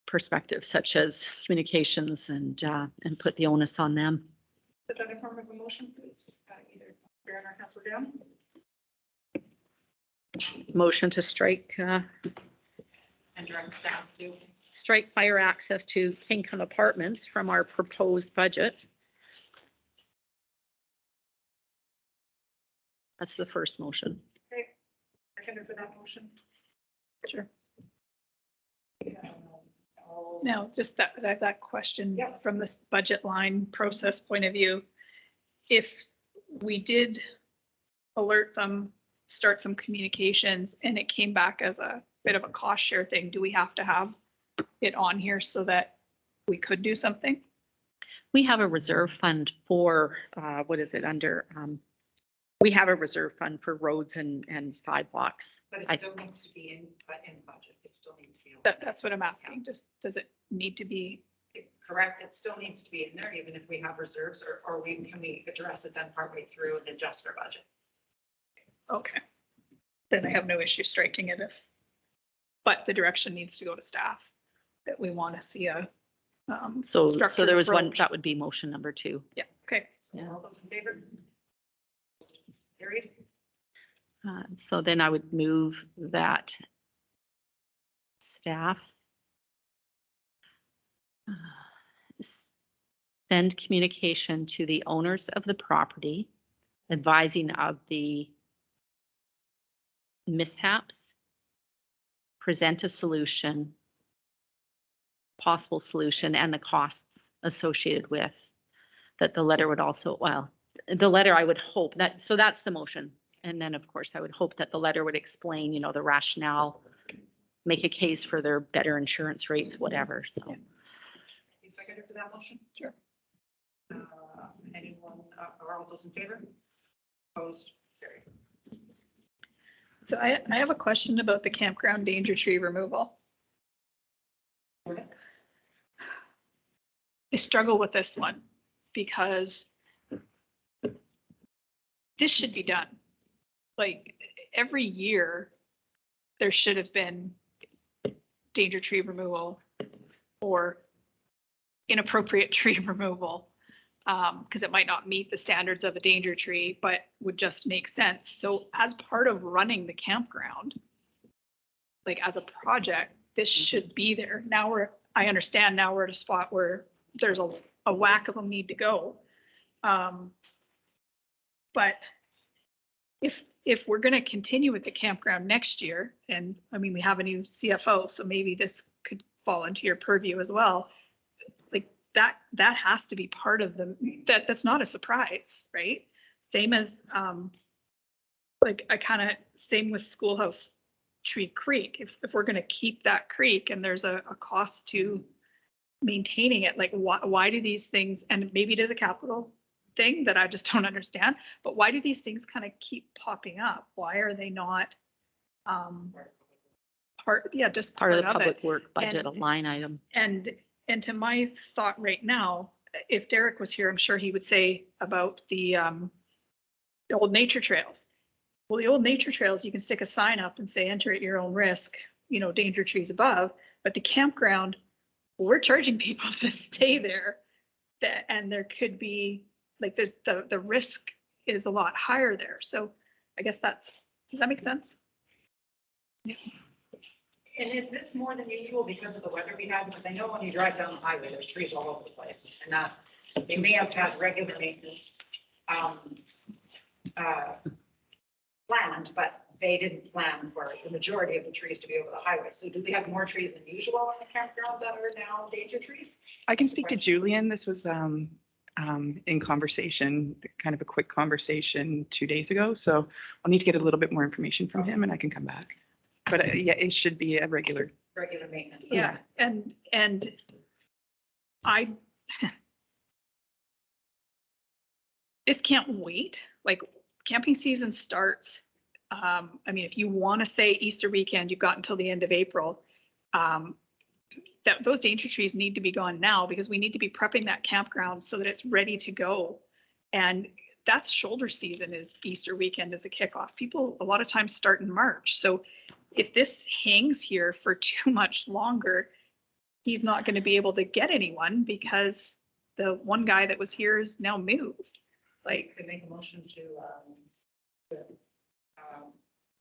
perspective, such as communications and put the onus on them. Put that in form of a motion, please. Either Baron or Councilor Down. Motion to strike And direct staff to. strike fire access to Kingcom Apartments from our proposed budget. That's the first motion. Okay. Second for that motion. Sure. All- Now, just that question Yeah. from this budget line process point of view. If we did alert them, start some communications, and it came back as a bit of a cost share thing, do we have to have it on here so that we could do something? We have a reserve fund for, what is it under? We have a reserve fund for roads and sidewalks. But it I- still needs to be in budget. It still needs to be. That's what I'm asking. Just, does it need to be? Correct. It still needs to be in there, even if we have reserves, or can we address it then partway through and adjust our budget? Okay. Then I have no issue striking it but the direction needs to go to staff that we want to see a. So structured there was one, approach. that would be motion number 2. Yeah, okay. Yeah. All those in favor? Carried. So then I would move that staff send communication to the owners of the property advising of the mishaps, present a solution, possible solution, and the costs associated with that. The letter would also, well, the letter I would hope that, so that's the motion. And then, of course, I would hope that the letter would explain, you know, the rationale, make a case for their better insurance rates, whatever, so. Any second for that motion? Sure. Anyone, or all those in favor? Opposed? Carried. So I have a question about the campground danger tree removal. I struggle with this one because this should be done. Like every year, there should have been danger tree removal or inappropriate tree removal. Because it might not meet the standards of a danger tree, but would just make sense. So as part of running the campground, like as a project, this should be there. Now I understand now we're at a spot where there's a whack of them need to go. But if we're going to continue with the campground next year, and I mean, we have a new CFO, so maybe this could fall into your purview as well. That has to be part of that's not a surprise, right? Same as, same with Schoolhouse Tree Creek. If we're gonna keep that creek and there's a cost to maintaining it, like why do these things, and maybe it is a capital thing that I just don't understand, but why do these things kind of keep popping up? Why are they not just Part of the it? public work budget, And- a line item. And to my thought right now, if Derek was here, I'm sure he would say about the old nature trails. Well, the old nature trails, you can stick a sign up and say, enter at your own risk, you know, danger trees above. But the campground, we're charging people to stay there. And there could be, like, there's the risk is a lot higher there. So I guess does that make sense? And is this more than usual because of the weather we had? Because I know when you drive down the highway, there's trees all over the place, and that they may have had regular maintenance planned, but they didn't plan for the majority of the trees to be over the highway. So do we have more trees than usual on the campground that are now danger trees? I can speak to Julian. This was in conversation, kind of a quick conversation 2 days ago. So I'll need to get a little bit more information from him and I can come back. But yeah, it should be a regular. Maintenance. Yeah, and I, this can't wait. Like camping season starts. I mean, if you want to say Easter weekend, you've got until the end of April. That those danger trees need to be gone now because we need to be prepping that campground so that it's ready to go. And that's shoulder season is Easter weekend as a kickoff. People a lot of times start in March. So if this hangs here for too much longer, he's not going to be able to get anyone because the one guy that was here is now moved. Like, Could make a motion to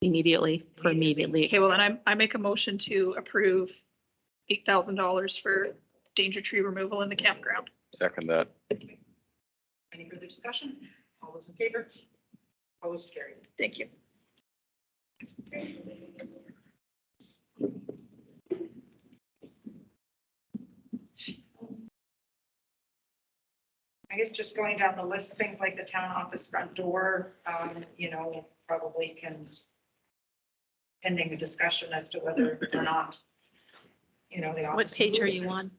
Immediately. okay, well, then I make a motion to approve $8,000 for danger tree removal in the campground. Second that. any further discussion? All those in favor? Opposed? Carried. Thank you. I guess just going down the list, things like the town office front door, you know, probably can, pending a discussion as to whether or not, you know, the office. What page are moves. you on?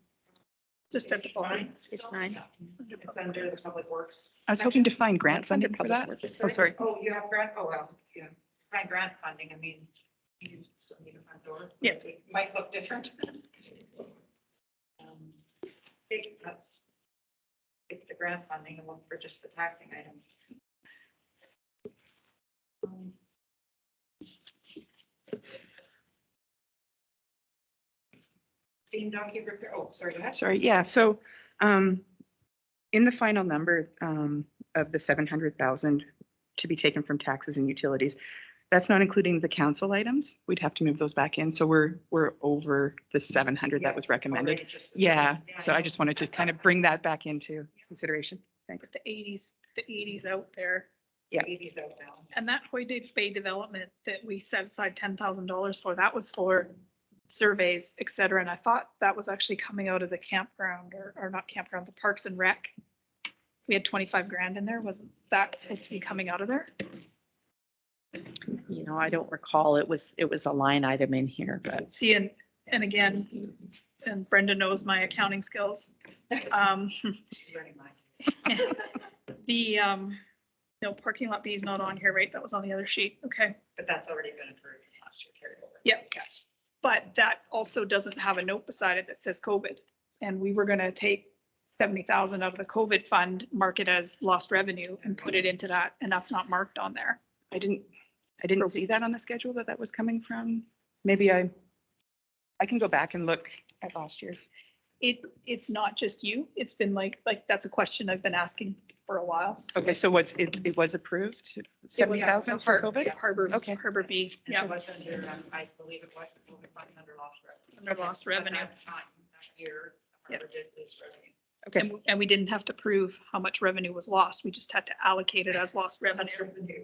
Just at the bottom. Page 9. It's under the public works. I was hoping to find grant That's under funding for public that. works. Oh, sorry. Oh, you have grant, oh, well, yeah, find grant funding, I mean, you still need a front door. Yeah. It might look different. Let's take the grant funding and look for just the taxing items. Steam donkey repair, oh, sorry, go ahead. Sorry, yeah, so in the final number of the 700,000 to be taken from taxes and utilities. That's not including the council items. We'd have to move those back in. So we're over the 700 that was recommended. Yeah, so I just wanted to kind of bring that back into consideration. Thanks. The eighties out there. Yeah. 80s out now. And that Hoyt Bay development that we set aside $10,000 for, that was for surveys, et cetera. And I thought that was actually coming out of the campground or not campground, the Parks and Rec. We had 25 grand in there. Wasn't that supposed to be coming out of there? You know, I don't recall. It was a line item in here, but See, and again, and Brenda knows my accounting skills. Running mine. The, no, parking lot B is not on here, right? That was on the other sheet. Okay. But that's already been approved last year, carried over. Yep. But that also doesn't have a note beside it that says COVID. And we were gonna take 70,000 out of the COVID fund, mark it as lost revenue and put it into that, and that's not marked on there. I didn't see that on the schedule that was coming from. Maybe I can go back and look at last year's. It's not just you. It's been like, that's a question I've been asking for a while. Okay, so it was approved, 70,000 for COVID? Harbor, Okay. Harbor B, Yeah, yeah, it was under, I believe it was under lost revenue. under lost revenue. At that time, that year, Yep. Harvard did lose revenue. Okay, And we didn't have to prove how much revenue was lost. We just had to allocate it as lost revenue. Lost revenue.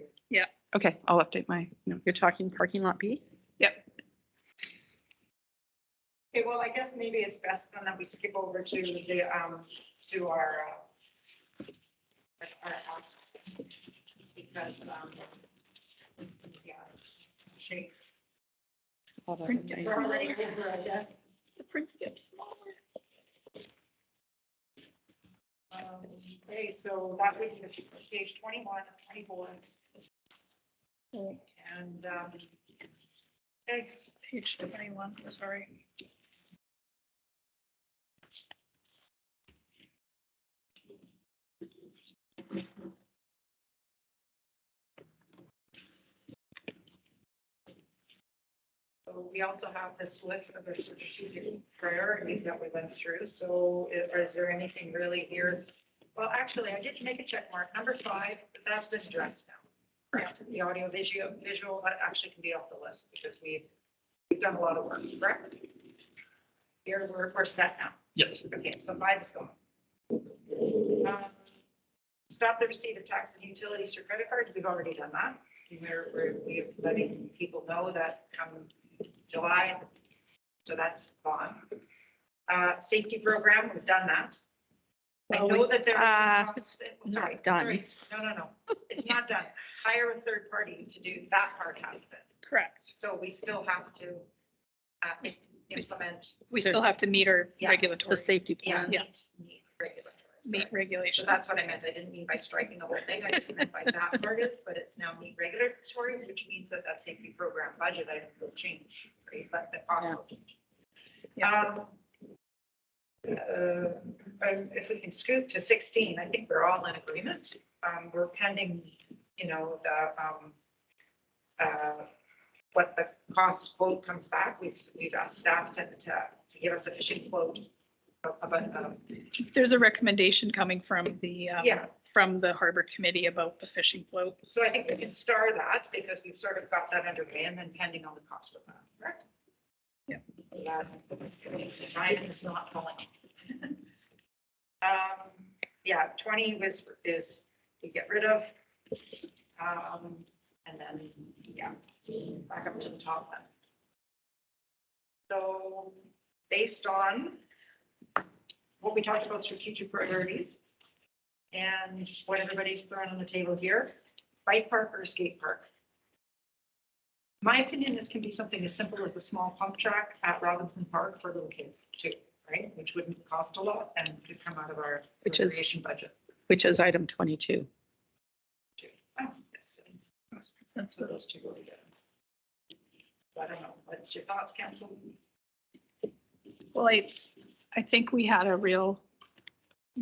okay, I'll update my notes. you're talking parking lot B? Yep. Okay, well, I guess maybe it's best then that we skip over to the, to our asks. Because, yeah, shape. Print gets We're already smaller. over, I guess. The print gets smaller. Okay, so that would be page 21, 24. And, okay, Page 21, sorry. so we also have this list of the strategic priorities that we went through. So is there anything really here? Well, actually, I did make a check mark. Number 5, but that's been addressed now. Correct. The audio visual, that actually can be off the list because we've done a lot of work, correct? Here, we're set now. Yes. Okay, so 5 is gone. Stop the receipt of taxes, utilities, or credit cards. We've already done that. We're letting people know that come July, so that's gone. Safety program, we've done that. I Well, know that there was. it's some- not sorry, done. sorry. No. It's not done. Hire a third party to do that part has been. Correct. So we still have to implement. We still have to meet our Yeah. regulatory, The safety Yeah. plan. Meet regulatory. meet Sorry. So regulation. that's what I meant. I didn't mean by striking the whole thing. I just meant by that part is, but it's now meet regulatory, which means that that safety program budget item will change, right? But the cost will change. If we can scoot to 16, I think we're all in agreement. We're pending, what the cost quote comes back. We've asked staff to give us a fishing quote about, There's a recommendation coming from the, yeah. from the harbor committee about the fishing float. So I think we can star that because we've sort of got that underway and then pending on the cost of that, correct? Yeah. Ryan is not falling. Yeah, 20 is we get rid of. And then, yeah, back up to the top then. So based on what we talked about strategic priorities and what everybody's throwing on the table here, bike park or skate park? My opinion, this can be something as simple as a small pump track at Robinson Park for little kids too, right? Which wouldn't cost a lot and could come out of our Which is- recreation budget. Which is item 22. Too. Oh, yes, so those two go together. I don't know, what's your thoughts, council? Well, I think we had a real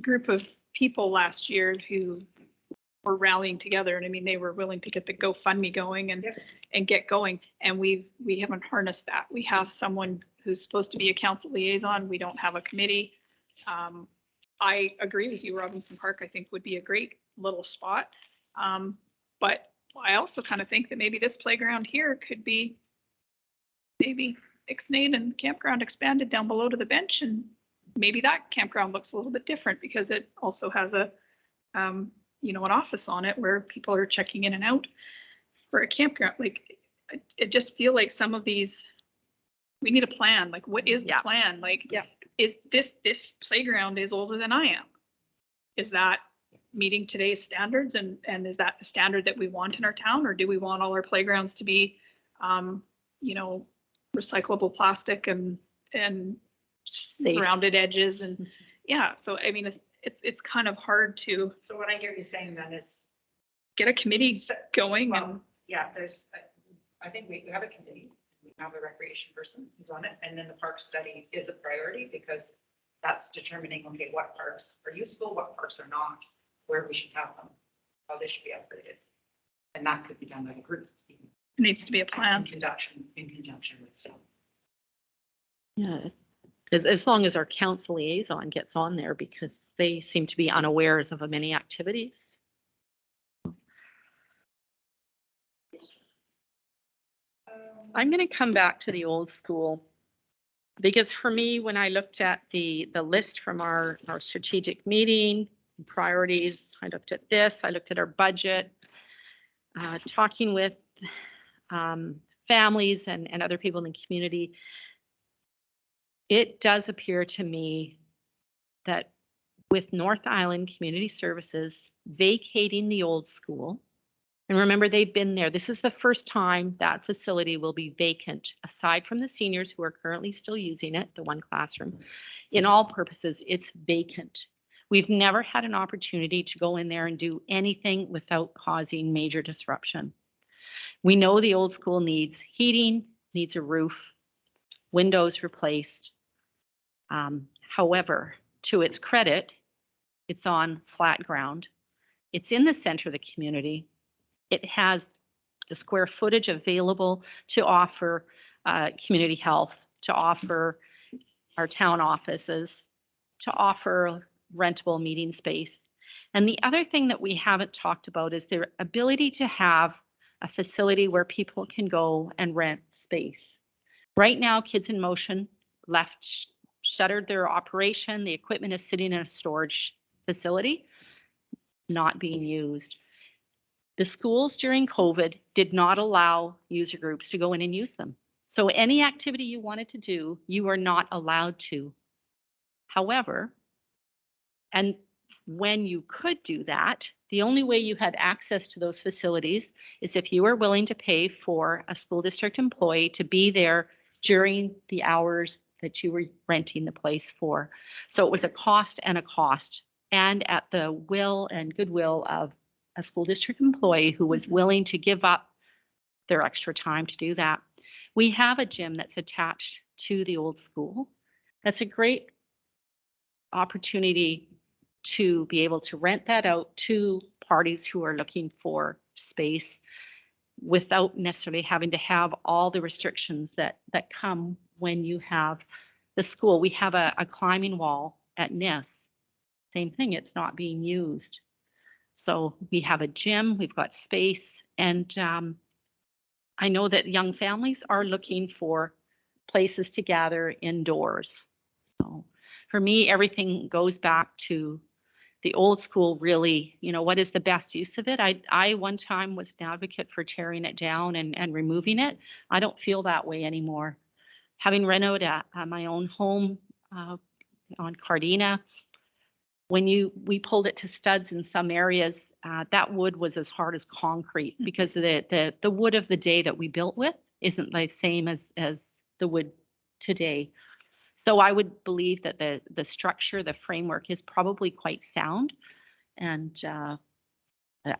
group of people last year who were rallying together. And I mean, they were willing to get the GoFundMe going and, Yep. and get going. And we haven't harnessed that. We have someone who's supposed to be a council liaison. We don't have a committee. I agree with you, Robinson Park, I think would be a great little spot. But I also kind of think that maybe this playground here could be maybe ixnayed and campground expanded down below to the bench, and maybe that campground looks a little bit different because it also has a, you know, an office on it where people are checking in and out for a campground. Like, it just feel like some of these, we need a plan. Like, what is the Yeah. plan? Like, Yeah. is this playground is older than I am? Is that meeting today's standards, and is that the standard that we want in our town, or do we want all our playgrounds to be, you know, recyclable plastic and Safe. rounded edges and, yeah, so I mean, it's kind of hard to So what I hear you saying then is, get a committee going and, well, yeah, there's, I think we have a committee, we have a recreation person who's on it, and then the park study is a priority because that's determining, okay, what parks are useful, what parks are not, where we should have them, how they should be upgraded. And that could be done by a group. needs to be a plan. In conjunction with some. Yeah, as long as our council liaison gets on there, because they seem to be unawares of many activities. I'm going to come back to the old school, because for me, when I looked at the list from our strategic meeting, priorities, I looked at this, I looked at our budget, talking with families and other people in the community, it does appear to me that with North Island Community Services vacating the old school, and remember, they've been there. This is the first time that facility will be vacant, aside from the seniors who are currently still using it, the one classroom. In all purposes, it's vacant. We've never had an opportunity to go in there and do anything without causing major disruption. We know the old school needs heating, needs a roof, windows replaced. However, to its credit, it's on flat ground. It's in the center of the community. It has the square footage available to offer community health, to offer our town offices, to offer rentable meeting space. And the other thing that we haven't talked about is their ability to have a facility where people can go and rent space. Right now, Kids in Motion shuttered their operation. The equipment is sitting in a storage facility, not being used. The schools during COVID did not allow user groups to go in and use them. So any activity you wanted to do, you are not allowed to. However, and when you could do that, the only way you had access to those facilities is if you were willing to pay for a school district employee to be there during the hours that you were renting the place for. So it was a cost, and at the will and goodwill of a school district employee who was willing to give up their extra time to do that. We have a gym that's attached to the old school. That's a great opportunity to be able to rent that out to parties who are looking for space without necessarily having to have all the restrictions that come when you have the school. We have a climbing wall at NIS. Same thing, it's not being used. So we have a gym, we've got space, and I know that young families are looking for places to gather indoors. So for me, everything goes back to the old school, really, you know, what is the best use of it? I one time was an advocate for tearing it down and removing it. I don't feel that way anymore. Having renovated my own home on Cardina, when we pulled it to studs in some areas, that wood was as hard as concrete because the wood of the day that we built with isn't the same as the wood today. So I would believe that the structure, the framework is probably quite sound. And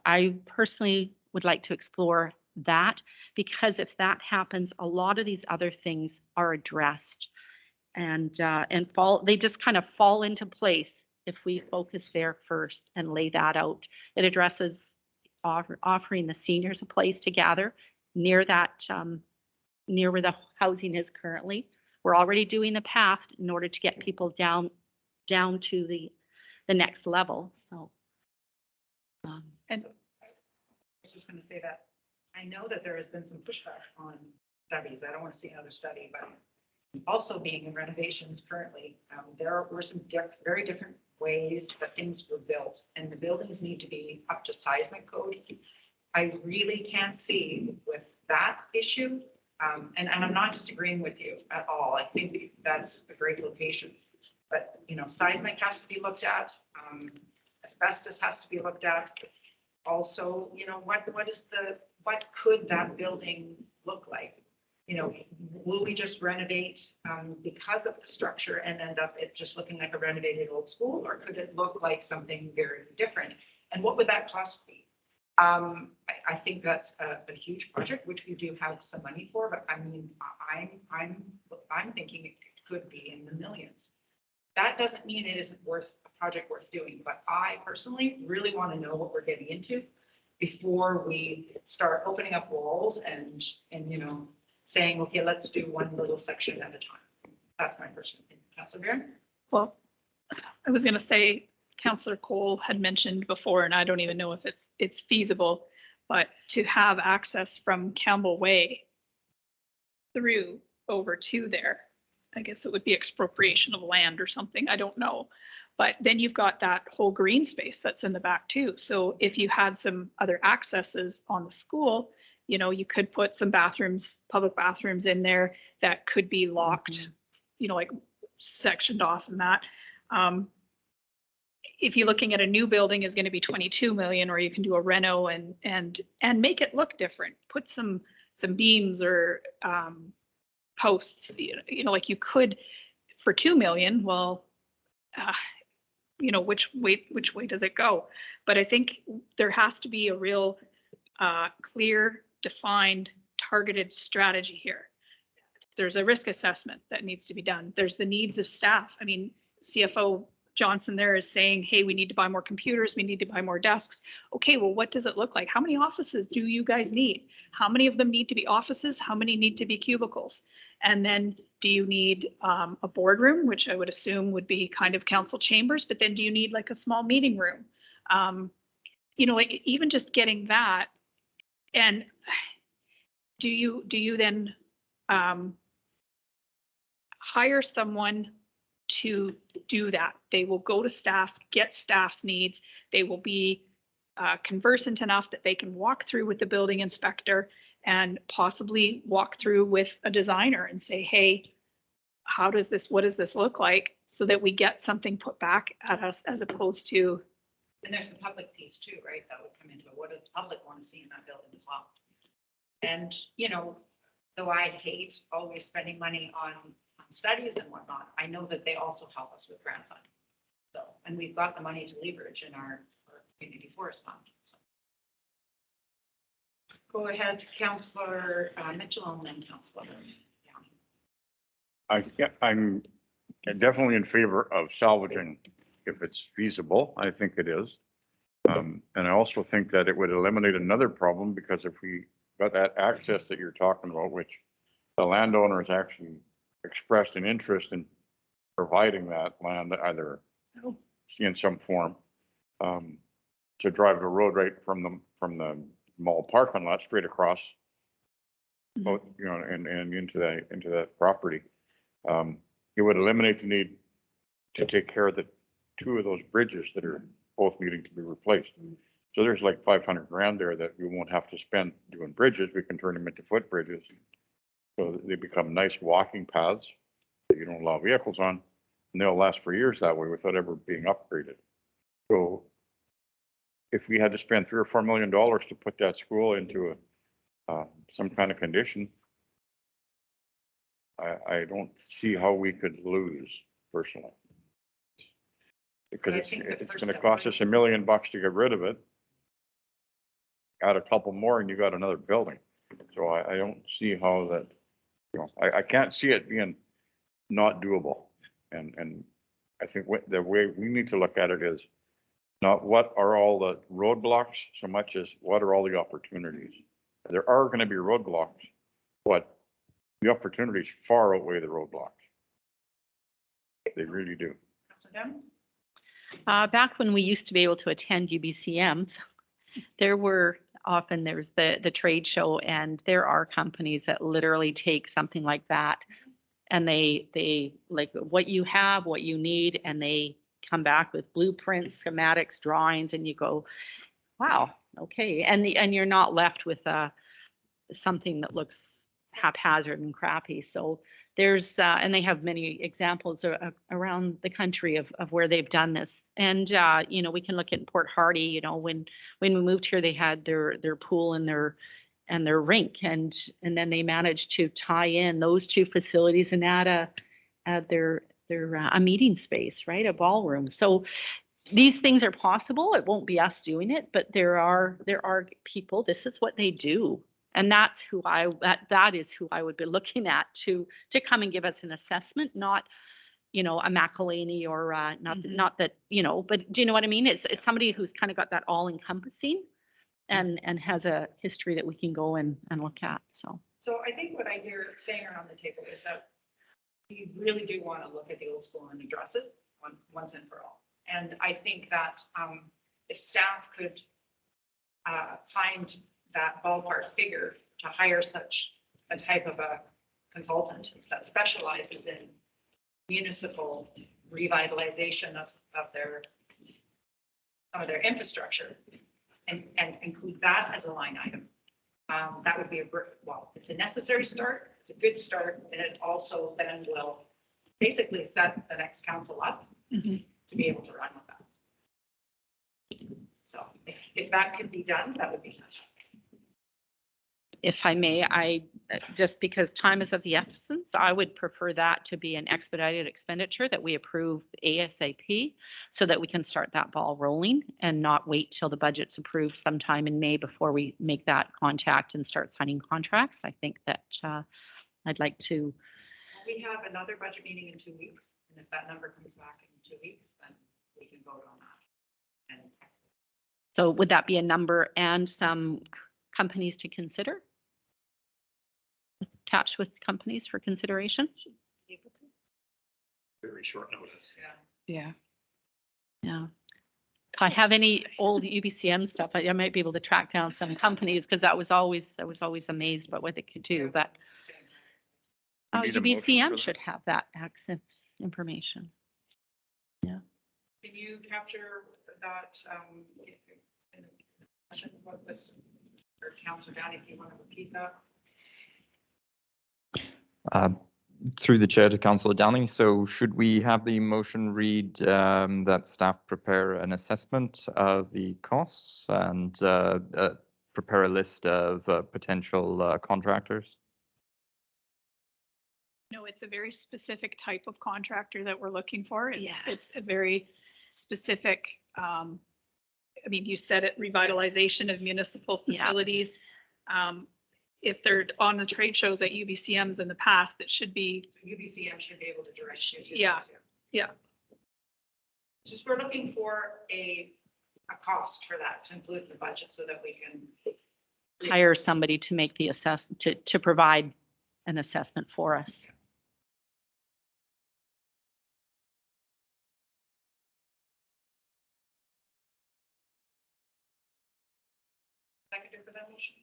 I personally would like to explore that, because if that happens, a lot of these other things are addressed and they just kind of fall into place if we focus there first and lay that out. It addresses offering the seniors a place to gather near that, near where the housing is currently. We're already doing the path in order to get people down to the next level. So. And was just gonna say that I know that there has been some pushback on studies. I don't want to see another study, but also being in renovations currently, there were some very different ways that things were built, and the buildings need to be up to seismic code. I really can't see with that issue, and I'm not disagreeing with you at all. I think that's a great location. But, you know, seismic has to be looked at, asbestos has to be looked at. Also, you know, what could that building look like? You know, will we just renovate because of the structure and end up it just looking like a renovated old school, or could it look like something very different? And what would that cost be? I think that's a huge project, which we do have some money for, but I mean, I'm thinking it could be in the millions. That doesn't mean it isn't a project worth doing, but I personally really want to know what we're getting into before we start opening up walls and you know, saying, okay, let's do one little section at a time. That's my personal opinion. Councilor Barron? Well, I was going to say, Councillor Cole had mentioned before, and I don't even know if it's feasible, but to have access from Campbell Way through over to there, I guess it would be expropriation of land or something. I don't know. But then you've got that whole green space that's in the back too. So if you had some other accesses on the school, you know, you could put some bathrooms, public bathrooms in there that could be locked, you know, like sectioned off and that. If you're looking at a new building is going to be 22 million, or you can do a reno and make it look different. Put some beams or posts, you know, like you could for 2 million. Well, you know, which way does it go? But I think there has to be a real clear, defined, targeted strategy here. There's a risk assessment that needs to be done. There's the needs of staff. I mean, CFO Johnson there is saying, hey, we need to buy more computers. We need to buy more desks. Okay, well, what does it look like? How many offices do you guys need? How many of them need to be offices? How many need to be cubicles? And then do you need a boardroom, which I would assume would be kind of council chambers, but then do you need like a small meeting room? You know, like even just getting that. And do you then hire someone to do that? They will go to staff, get staff's needs. They will be conversant enough that they can walk through with the building inspector and possibly walk through with a designer and say, hey, what does this look like? So that we get something put back at us as opposed to. And there's the public piece too, right? That would come into it. What does the public want to see in that building as well? And, you know, though I hate always spending money on studies and whatnot, I know that they also help us with grant funding. So, and we've got the money to leverage in our community forest fund. So. Go ahead, Councillor Mitchell, and then Councillor Downey. I'm definitely in favor of salvaging if it's feasible. I think it is. And I also think that it would eliminate another problem, because if we got that access that you're talking about, which the landowner has actually expressed an interest in providing that land either in some form, to drive the road right from the mall parking lot straight across, both, you know, and into that property. It would eliminate the need to take care of the two of those bridges that are both needing to be replaced. So there's like 500 grand there that we won't have to spend doing bridges. We can turn them into footbridges. So they become nice walking paths that you don't allow vehicles on, and they'll last for years that way without ever being upgraded. So if we had to spend $3 or $4 million to put that school into some kind of condition, I don't see how we could lose personally. Because it's going to cost us $1 million to get rid of it. Add a couple more and you got another building. So I don't see how that, you know, I can't see it being not doable. And I think the way we need to look at it is not what are all the roadblocks so much as what are all the opportunities. There are going to be roadblocks, but the opportunities far outweigh the roadblocks. They really do. Back when we used to be able to attend UBCMs, there were often there's the trade show, and there are companies that literally take something like that and they like what you have, what you need, and they come back with blueprints, schematics, drawings, and you go, wow, okay. And you're not left with something that looks haphazard and crappy. So there's, and they have many examples around the country of where they've done this. And, you know, we can look at Port Hardy, you know, when we moved here, they had their pool and their rink, and then they managed to tie in those two facilities and add a meeting space, right? A ballroom. So these things are possible. It won't be us doing it, but there are people, this is what they do. And that's who that is who I would be looking at to come and give us an assessment, not, you know, a McElhaney or not that, you know, but do you know what I mean? It's somebody who's kind of got that all encompassing and has a history that we can go and look at. So I think what I hear saying around the table is that we really do want to look at the old school and address it once and for all. And I think that if staff could find that ballpark figure to hire such a type of a consultant that specializes in municipal revitalization of their infrastructure and include that as a line item, that would be it's a necessary start, it's a good start, and it also then will basically set the next council up to be able to run with that. So if that could be done, that would be nice. if I may, just because time is of the essence, I would prefer that to be an expedited expenditure that we approve ASAP so that we can start that ball rolling and not wait till the budget's approved sometime in May before we make that contact and start signing contracts. I think that I'd like to. We have another budget meeting in 2 weeks, and if that number comes back in 2 weeks, then we can vote on that. And so would that be a number and some companies to consider? Attached with companies for consideration? Very short notice. yeah. Yeah. If I have any old UBCM stuff, I might be able to track down some companies because I was always amazed by what they could do. But You need a motion for UBCM that? should have that access information. Yeah. Can you capture that in the discussion what this, or Councillor Downey, if you want to repeat that? Through the chair to Councillor Downing. So should we have the motion read that staff prepare an assessment of the costs and prepare a list of potential contractors? No, it's a very specific type of contractor that we're looking for. Yeah. It's a very specific, I mean, you said it, revitalization of municipal Yeah. facilities. If they're on the trade shows at UBCMs in the past, it should be, UBCM should be able to direct you to. Yeah. this, yeah. Just we're looking for a cost for that to include in the budget so that we can. Hire somebody to make the to provide an assessment for us. Second for that motion.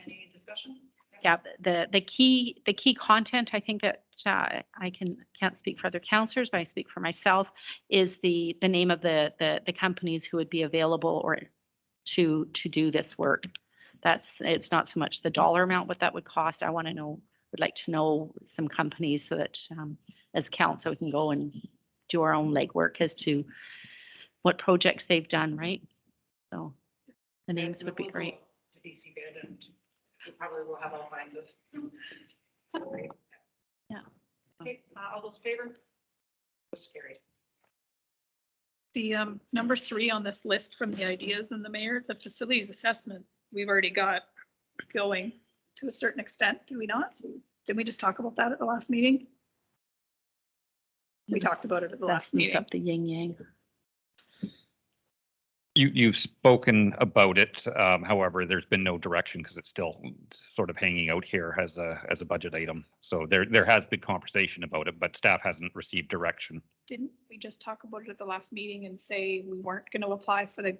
Any discussion? Yeah, the key content, I think that I can't speak for other counselors, but I speak for myself, is the name of the companies who would be available or to do this work. It's not so much the dollar amount, what that would cost. I want to know, would like to know some companies so that as council we can go and do our own legwork as to what projects they've done, right? So the names would be great. To DC bid, and we probably will have all kinds of. Yeah. Okay, all those in favor? That's carried. The number 3 on this list from the ideas and the mayor, the facilities assessment, we've already got going to a certain extent, do we not? Did we just talk about that at the last meeting? We talked about it at the last That's meeting. up the yin yang. You've spoken about it. However, there's been no direction because it's still sort of hanging out here as a budget item. So there has been conversation about it, but staff hasn't received direction. Didn't we just talk about it at the last meeting and say we weren't going to apply for the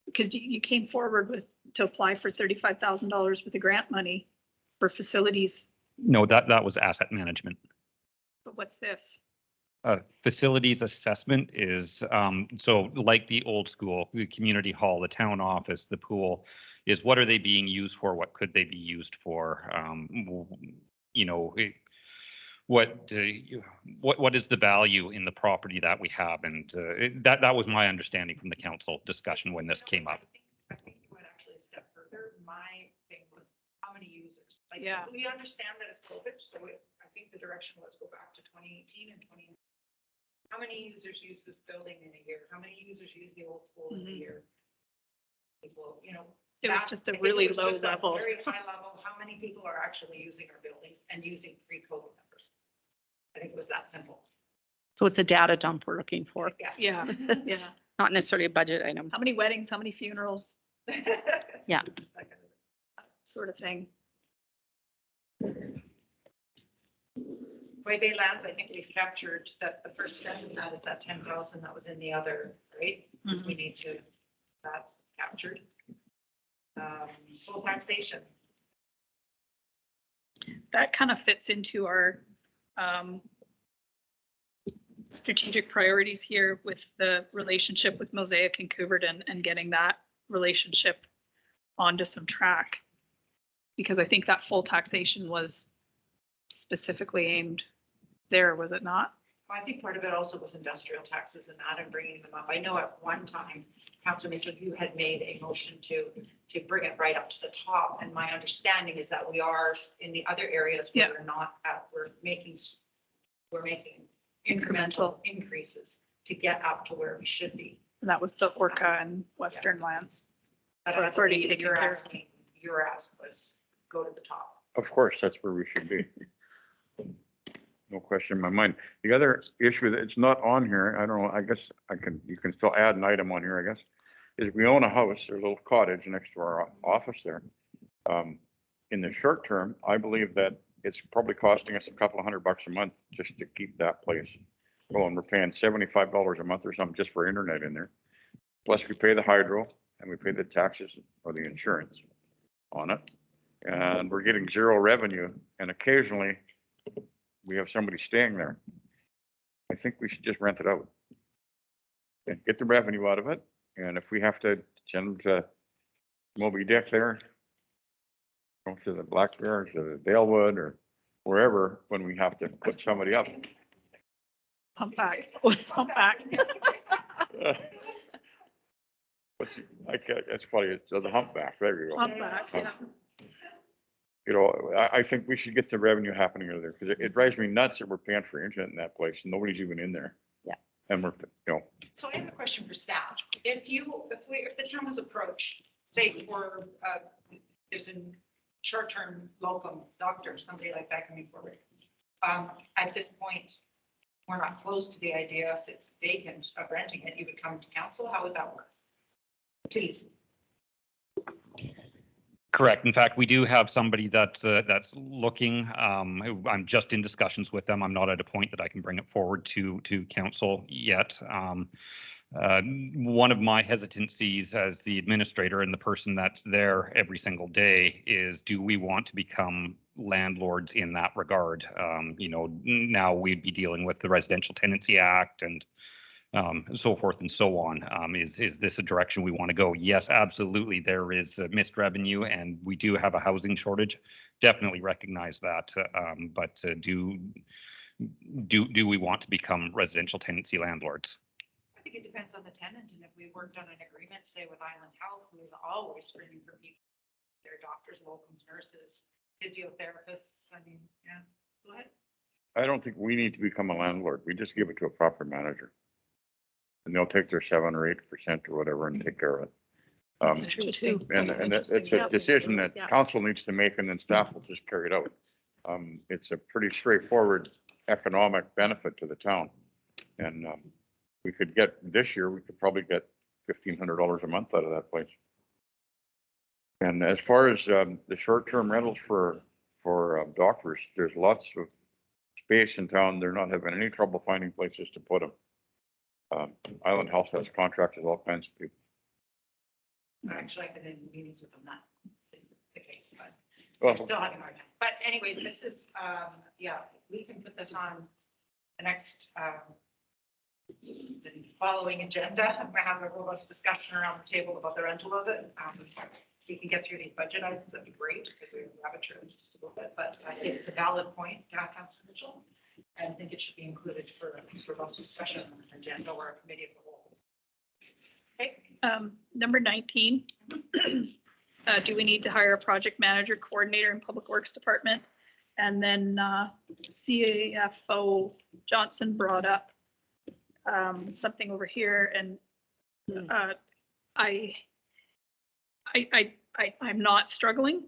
because you came forward with, to apply for $35,000 with the grant money for facilities. No, that was asset management. But what's this? Facilities assessment is, so like the old school, the community hall, the town office, the pool, is what are they being used for? What could they be used for? You know, what is the value in the property that we have? And that was my understanding from the council discussion when this came up. I think you went actually a step further. My thing was how many users? Like, Yeah. we understand that it's COVID, so I think the direction was go back to 2018 and 20. How many users use this building in a year? How many users use the old school in a Mhm. year? People, you know. It was that- just a I think really it was low just a level. Very high level. How many people are actually using our buildings and using pre-COVID numbers? I think it was that simple. So it's a data dump we're looking for, Yeah. Yeah, yeah. not necessarily a budget item. How many weddings, how many funerals, Yeah. sort of thing. Way Bay Lands, I think we've captured that the first step in that is that 10,000 that was in the other, right? Because we need to, that's captured. Full taxation. That kind of fits into our strategic priorities here with the relationship with Mosaic and Coubertin and getting that relationship onto some track. Because I think that full taxation was specifically aimed there, was it not? I think part of it also was industrial taxes and that and bringing them up. I know at one time, Councilor Mitchell, you had made a motion to bring it right up to the top. And my understanding is that we are in the other areas where Yeah. we're not at, we're making incremental increases to get up to where we should be. And that was the Orca and Western lands. But So it's already I believe taken your care of. asking, your ask was go to the top. Of course, that's where we should be. No question in my mind. The other issue that it's not on here, I don't know, I guess you can still add an item on here, I guess, is we own a house, there's a little cottage next to our office there. In the short term, I believe that it's probably costing us a couple of $100 a month just to keep that place going. We're paying $75 a month or something just for internet in there. Plus we pay the hydro and we pay the taxes or the insurance on it. And we're getting zero revenue and occasionally we have somebody staying there. I think we should just rent it out. And get the revenue out of it. And if we have to send them to Moby Dick there, go to the Black Bear, to the Dalewood or wherever, when we have to put somebody up. Pump back, pump back. That's funny. So the humpback, there you go. Pump back, yeah. You know, I think we should get the revenue happening over there because it drives me nuts that we're paying for internet in that place and nobody's even in there. Yeah. And we're, you know, So I have a question for staff. If the town has approached, say for, there's a short-term locum doctor, somebody like that coming forward. At this point, we're not close to the idea if it's vacant of renting it, you would come to council. How would that work? Please. Correct. In fact, we do have somebody that's looking. I'm just in discussions with them. I'm not at a point that I can bring it forward to council yet. One of my hesitancies as the administrator and the person that's there every single day is, do we want to become landlords in that regard? You know, now we'd be dealing with the Residential Tenancy Act and so forth and so on. Is this a direction we want to go? Yes, absolutely. There is missed revenue and we do have a housing shortage. Definitely recognize that. But do we want to become residential tenancy landlords? I think it depends on the tenant, and if we worked on an agreement, say with Island Health, who is always screening for people, their doctors, locums, nurses, physiotherapists, I mean, yeah, go ahead. I don't think we need to become a landlord. We just give it to a property manager. And they'll take their 7 or 8% or whatever and take care of it. That's true too. And it's a decision that Yeah. council needs to make and then staff will just carry it out. It's a pretty straightforward economic benefit to the town. And we could get, this year, we could probably get $1,500 a month out of that place. And as far as the short-term rentals for doctors, there's lots of space in town. They're not having any trouble finding places to put them. Island Health has contracts with all kinds of people. Actually, I've been in meetings with them, not the case, but Well, we're still having a hard time. But anyway, this is, yeah, we can put this on the next, the following agenda. We have a robust discussion around the table about the rental of it. We can get through these budget items, that'd be great, because we have a challenge just a little bit, but it's a valid point, Councilor Mitchell. And I think it should be included for robust discussion on the agenda or a committee of the whole. Okay. Number 19. Do we need to hire a project manager coordinator in Public Works Department? And then CAFO Johnson brought up something over here, and I'm not struggling,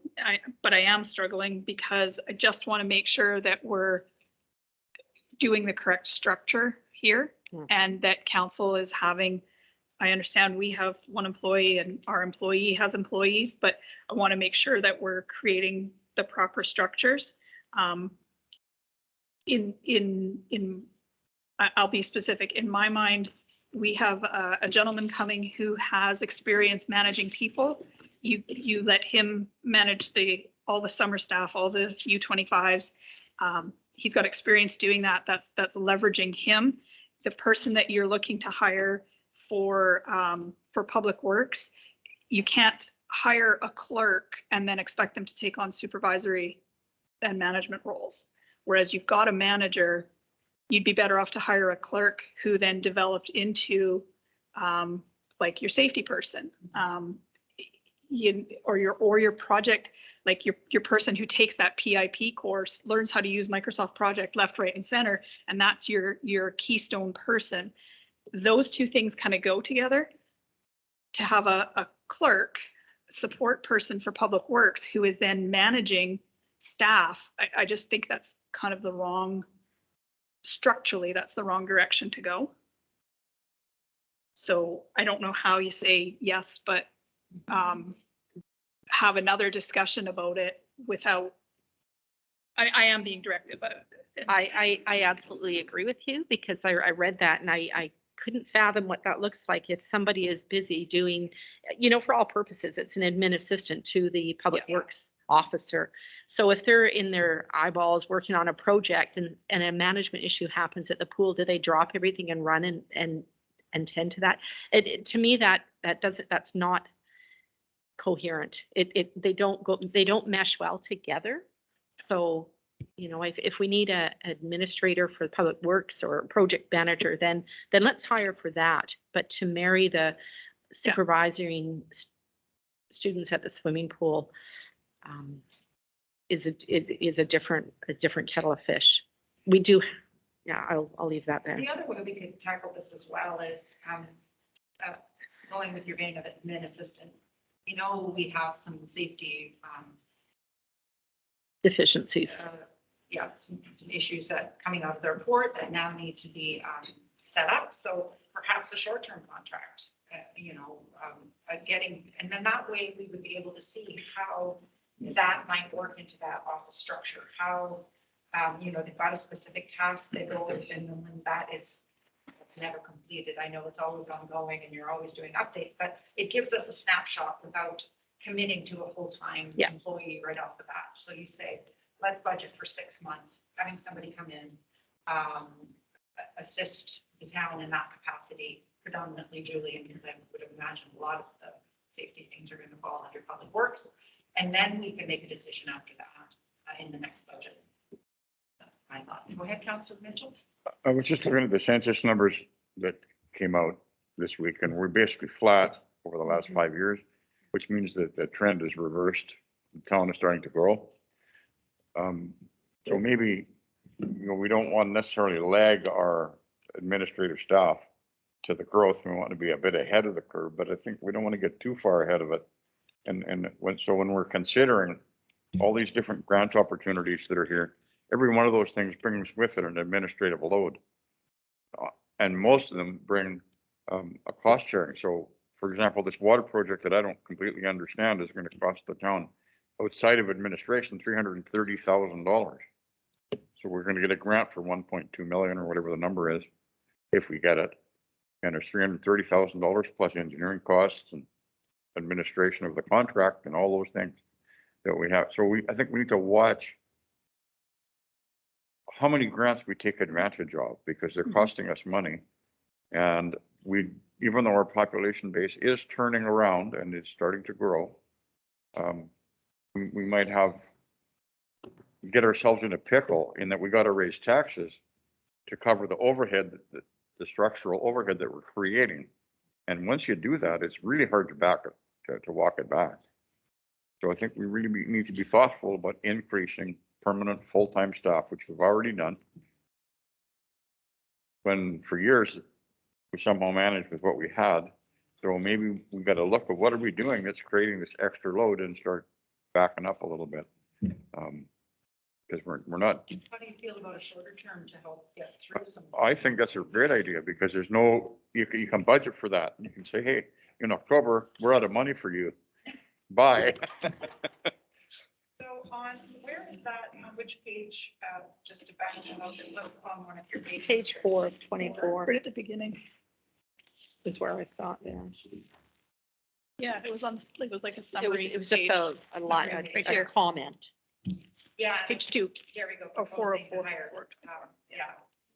but I am struggling because I just want to make sure that we're doing the correct structure here and that council is having, I understand we have one employee and our employee has employees, but I want to make sure that we're creating the proper structures. I'll be specific. In my mind, we have a gentleman coming who has experience managing people. You let him manage all the summer staff, all the U25s. He's got experience doing that. That's leveraging him. The person that you're looking to hire for Public Works, you can't hire a clerk and then expect them to take on supervisory and management roles. Whereas you've got a manager, you'd be better off to hire a clerk who then developed into like your safety person, or your project, like your person who takes that PIP course, learns how to use Microsoft Project left, right, and center, and that's your keystone person. Those two things kind of go together. To have a clerk, support person for Public Works who is then managing staff, I just think that's kind of the wrong, structurally, that's the wrong direction to go. So I don't know how you say yes, but have another discussion about it without, I am being directed, but. I absolutely agree with you because I read that and I couldn't fathom what that looks like if somebody is busy doing, for all purposes, it's an admin assistant to the Public Works officer. So if they're in their eyeballs working on a project and a management issue happens at the pool, do they drop everything and run and tend to that? To me, that's not coherent. They don't mesh well together. So, if we need an administrator for Public Works or a project manager, then let's hire for that. But to marry the supervising students at the swimming pool is a different kettle of fish. We do, I'll leave that there. The other way we could tackle this as well is going with your vein of admin assistant. We have some safety deficiencies. Some issues that coming out of the report that now need to be set up. So perhaps a short-term contract, and then that way we would be able to see how that might work into that office structure. How, they've got a specific task they go with, and then when it's never completed. I know it's always ongoing and you're always doing updates, but it gives us a snapshot without committing to a full-time employee right off the bat. So you say, let's budget for 6 months, having somebody come in, assist the town in that capacity, predominantly Julian, because I would imagine a lot of the safety things are going to fall under Public Works. And then we can make a decision after that in the next budget. That's my thought. Go ahead, Councilor Mitchell. I was just looking at the census numbers that came out this week, and we're basically flat over the last 5 years, which means that the trend is reversed. The town is starting to grow. So maybe, we don't want to necessarily lag our administrative staff to the growth. We want to be a bit ahead of the curve, but I think we don't want to get too far ahead of it. And when we're considering all these different grant opportunities that are here, every one of those things brings with it an administrative load. And most of them bring a cost sharing. So for example, this water project that I don't completely understand is going to cost the town outside of administration $330,000. So we're going to get a grant for 1.2 million or whatever the number is, if we get it. And there's $330,000 plus engineering costs and administration of the contract and all those things that we have. So I think we need to watch how many grants we take advantage of because they're costing us money. And even though our population base is turning around and it's starting to grow, we might get ourselves in a pickle in that we got to raise taxes to cover the overhead, the structural overhead that we're creating. And once you do that, it's really hard to walk it back. So I think we really need to be thoughtful about increasing permanent full-time staff, which we've already done. When for years, we somehow managed with what we had. So maybe we got to look at what are we doing that's creating this extra load and start backing up a little bit. Because we're not. How do you feel about a shorter term to help get through some? I think that's a great idea because there's you can budget for that. You can say, hey, in October, we're out of money for you. Bye. So where is that, on which page, just to back it up, it was on one of your pages. Page 4 of 24 Right at the beginning. is where I saw it there. Yeah, it was on, it was like a It was, summary. it was just page. a line, Right a here. comment. Yeah. Page 2. There we go. Or proposing to 404. hire, yeah,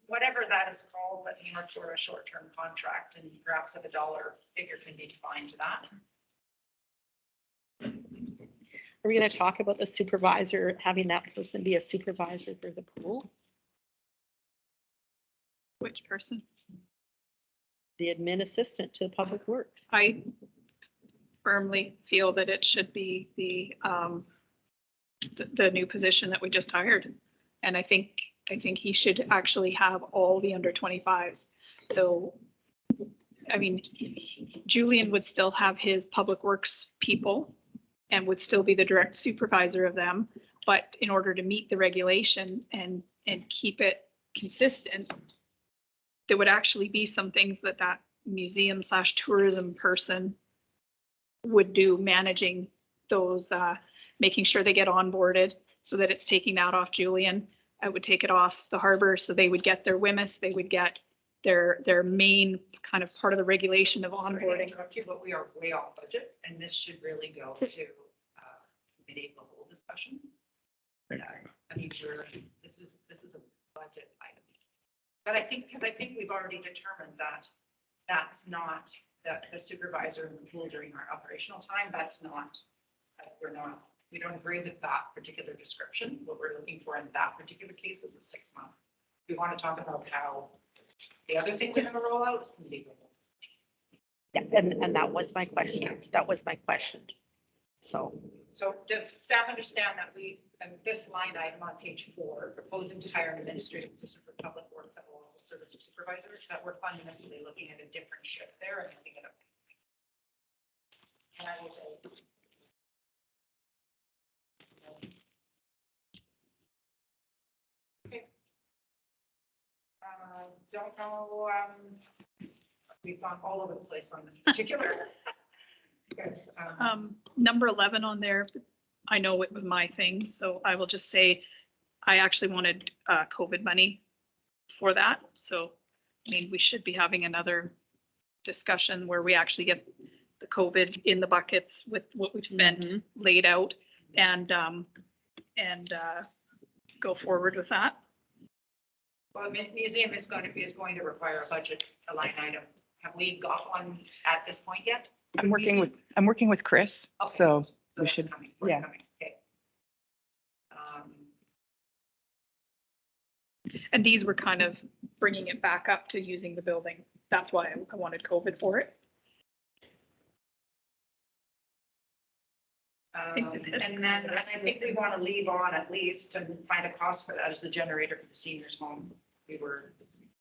whatever that is called, but more for a short-term contract and perhaps if a dollar figure can be defined to that. Are we going to talk about the supervisor, having that person be a supervisor for the pool? Which person? The admin assistant to Public Works. I firmly feel that it should be the new position that we just hired. And I think he should actually have all the under 25s. So, I mean, Julian would still have his Public Works people and would still be the direct supervisor of them. But in order to meet the regulation and keep it consistent, there would actually be some things that museum/tourism person would do, managing those, making sure they get onboarded so that it's taking that off Julian. I would take it off the harbor, so they would get their WMIS, they would get their main kind of part of the regulation of onboarding. But we are way off budget, and this should really go to committee level discussion. I mean, this is a budget item. But I think we've already determined that that's not the supervisor in the pool during our operational time. That's not, we don't agree with that particular description. What we're looking for in that particular case is a 6 month. We want to talk about how the other things are going to roll out. Yeah, and that was my question. That was my question. So Does staff understand that this line item on page 4, proposing to hire an administrative assistant for Public Works that will also serve as a supervisor, that we're fundamentally looking at a different shift there and looking at a. And I will say. Okay. Don't know, we've gone all over the place on this particular. Because, Number 11 on there, I know it was my thing, so I will just say, I actually wanted COVID money for that. So, I mean, we should be having another discussion where we actually get the COVID in the buckets with what we've spent laid out and go forward with that. well, museum is going to require a budget, a line item. Have we got one at this point yet? I'm working with Chris, Okay. so we that's should, coming, yeah. coming, okay. And these were kind of bringing it back up to using the building. That's why I wanted COVID for it. And then I think we want to leave on at least and find a cost for that as the generator for the seniors home.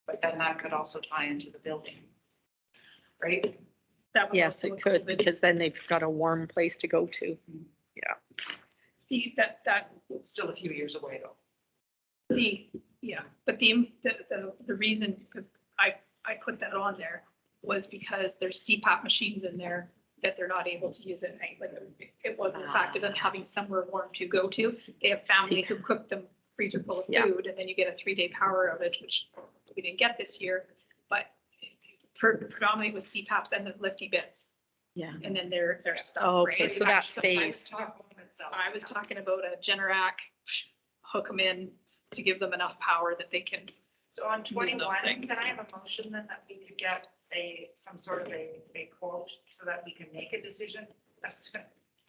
But then that could also tie into the building. Right? That was yes, also it could, COVID. because then they've got a warm place to go to. That Still a few years away though. but the reason, because I put that on there, was because there's CPAP machines in there that they're not able to use at night. Like, it wasn't the fact of them having somewhere warm to go to. They have family who cook them freezer full of Yeah. food, and then you get a 3-day power outage, which we didn't get this year. But predominantly it was CPAPs and the lifty bits. Yeah. and then their stuff. Oh, right? okay, so that So stays. I was talking about a Generac, hook them in to give them enough power that they can. So on Move those 21, things. can I have a motion then that we could get some sort of a quote so that we can make a decision as to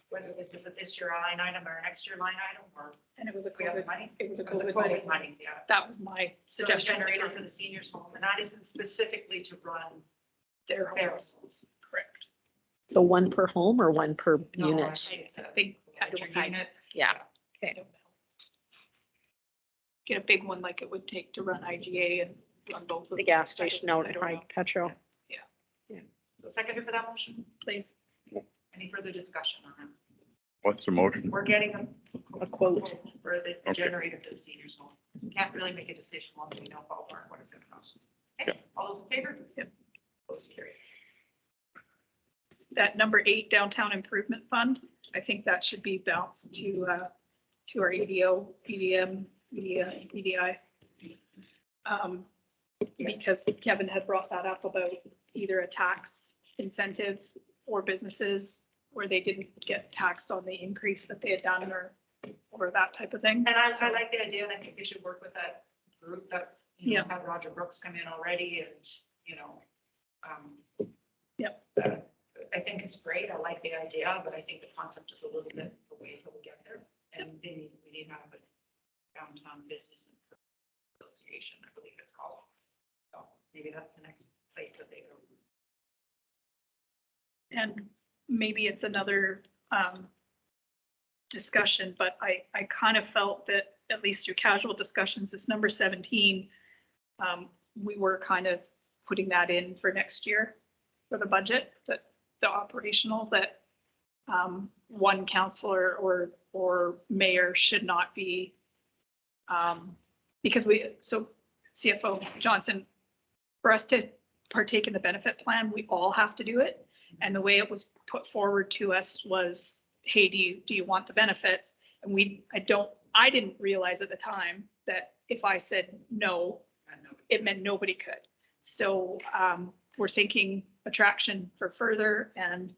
whether this is a this year line item or a next year line item, or And it was a if we have the COVID, money? it was a It was COVID money. money, yeah. That was my So the suggestion. generator for the seniors home, and that isn't specifically to run Their their homes, homes. correct. So one per home or one per No, unit? It's a Big larger hydro unit. Yeah. Okay. Get a big one like it would take to run IGA and run both of The them. gas station out I at don't High know. Petro. So second for that motion, Please. any further discussion on that? What's the motion? We're getting A quote. for the Okay. generator for the seniors home. Can't really make a decision once we know ballpark what it's gonna cost. Okay, all those in favor? Yep. Opposed, carried. That number 8 downtown improvement fund, I think that should be bounced to our EDO, EDM, EDI. Because Kevin had brought that up about either a tax incentive or businesses where they didn't get taxed on the increase that they had done or that type of thing. And I like the idea, and I think we should work with that group that, you know, Yeah. have Roger Brooks come in already and, you know. Yep. I think it's great. I like the idea, but I think the concept is a little bit away until we get there. And then we need to have a downtown business association, I believe it's called. So maybe that's the next place that they go. And maybe it's another discussion, but I kind of felt that at least through casual discussions, this number 17, we were kind of putting that in for next year for the budget, that the operational, that one counselor or mayor should not be, because so CFO Johnson, for us to partake in the benefit plan, we all have to do it. And the way it was put forward to us was, hey, do you want the benefits? And I didn't realize at the time that if I said no, it meant nobody could. So we're thinking attraction for further, and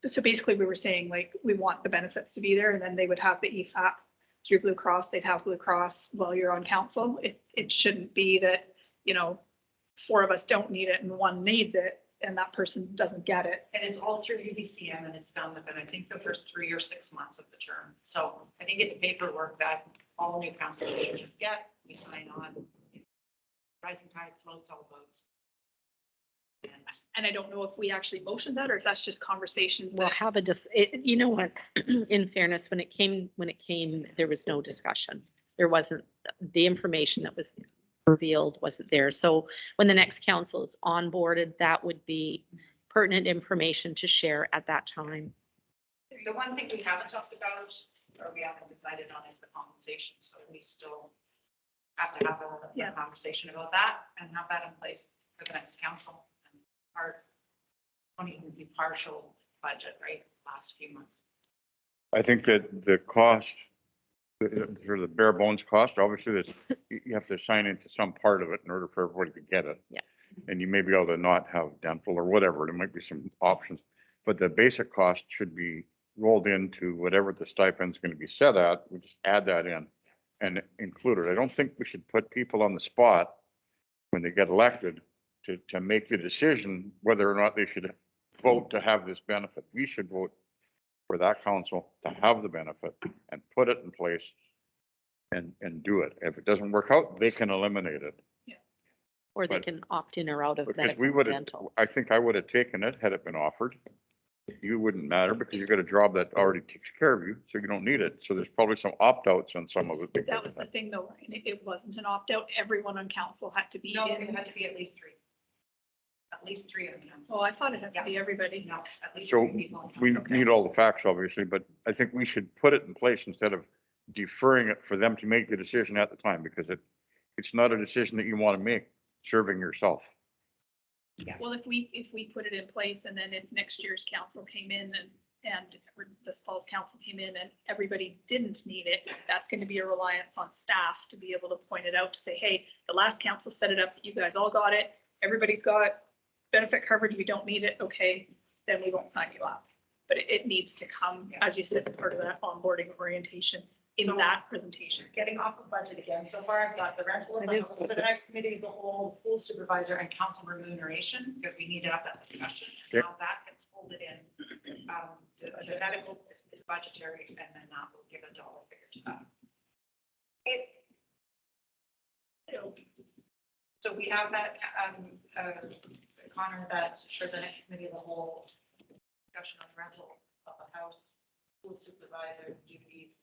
so basically we were saying, like, we want the benefits to be there, and then they would have the EFAP through Blue Cross. They'd have Blue Cross while you're on council. It shouldn't be that, you know, 4 of us don't need it and 1 needs it and that person doesn't get it. And it's all through UBCM, and it's done within, I think, the first 3 or 6 months of the term. So I think it's paperwork that all new council members get, we sign on. Rising tide floats all boats. And I don't know if we actually motioned that or if that's just conversations We'll that, have you know what, in fairness, when it came, there was no discussion. There wasn't, the information that was revealed wasn't there. So when the next council is onboarded, that would be pertinent information to share at that time. The one thing we haven't talked about, or we haven't decided on, is the compensation. So we still have to have a conversation about that and have that in place for the next council. And part, won't even be partial budget, right? Last few months. I think that the cost, for the bare bones cost, obviously, you have to assign into some part of it in order for everybody to get it. Yeah. And you may be able to not have dental or whatever, there might be some options, but the basic cost should be rolled into whatever the stipend's gonna be set at, we just add that in and include it. I don't think we should put people on the spot when they get elected to make the decision whether or not they should vote to have this benefit. We should vote for that council to have the benefit and put it in place and do it. If it doesn't work out, they can eliminate it. Or they But- can opt in or out of Because we medical would have, dental. I think I would have taken it had it been offered. You wouldn't matter because you got a job that already takes care of you, so you don't need it. So there's probably some opt-outs on some of it. because that of was the thing though, Ryan. It wasn't an opt-out. Everyone on council had to be No, it in. had to be at least 3. At least 3 on council. So I thought it had to be everybody. No, at least So 3 people. on We council. need all the facts, obviously, but I think we should put it in place instead of deferring it for them to make the decision at the time, because it's not a decision that you want to make serving yourself. Well, if we put it in place and then if next year's council came in or this fall's council came in and everybody didn't need it, that's going to be a reliance on staff to be able to point it out, to say, hey, the last council set it up, you guys all got it, everybody's got benefit coverage, we don't need it, okay, then we won't sign you up. But it needs to come, as you said, part of that onboarding orientation in So- that presentation. Getting off of budget again, so far I've got the rental of the house for the next committee, the whole pool supervisor and council remuneration, because we need to have that discussion. Okay. Now that gets folded in, the medical is budgetary, and then that will give a dollar figure to that. It- So we have that, Connor, that for the next committee of the whole discussion on rental of the house, pool supervisor duties,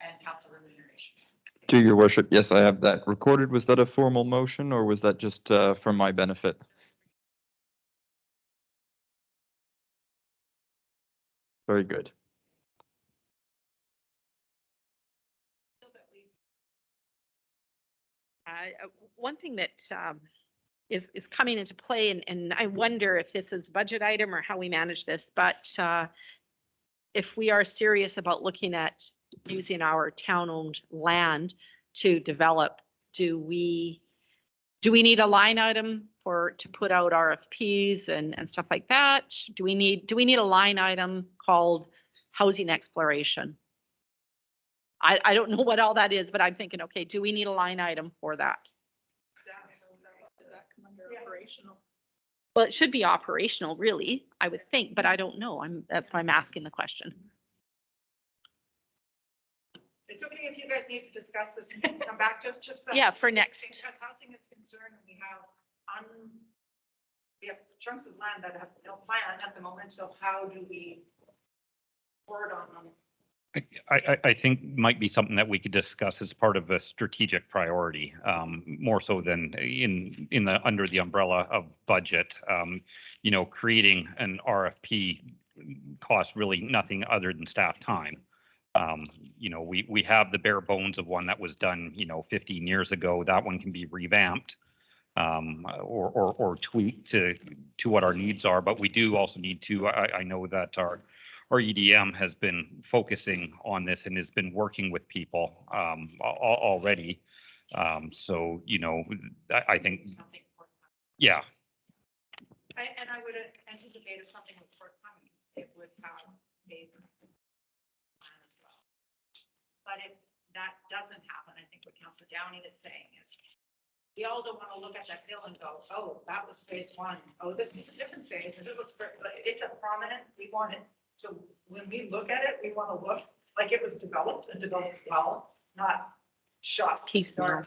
and council remuneration. To your worship, yes, I have that recorded. Was that a formal motion or was that just for my benefit? Very good. One thing that is coming into play, and I wonder if this is a budget item or how we manage this, but if we are serious about looking at using our town-owned land to develop, do we need a line item to put out RFPs and stuff like that? Do we need a line item called housing exploration? I don't know what all that is, but I'm thinking, okay, do we need a line item for that? Does that come under operational? Well, it should be operational, really, I would think, but I don't know. That's why I'm asking the question. It's okay if you guys need to discuss this and come back, just. the- Yeah, for next. As housing is concerned, we have chunks of land that have no plan at the moment, so how do we forward on them? I think might be something that we could discuss as part of a strategic priority, more so than under the umbrella of budget. Creating an RFP costs really nothing other than staff time. We have the bare bones of one that was done, 15 years ago. That one can be revamped or tweaked to what our needs are. But we do also need to, I know that our EDM has been focusing on this and has been working with people already. So, I think, Something forthcoming. yeah, And I would anticipate if something was forthcoming, it would have a plan as well. But if that doesn't happen, I think what Councillor Downey is saying is we all don't want to look at that bill and go, oh, that was phase one. Oh, this is a different phase. And it looks great, but it's a prominent, we want it to, when we look at it, we want to look like it was developed and developed well, not shot. Piecemeal.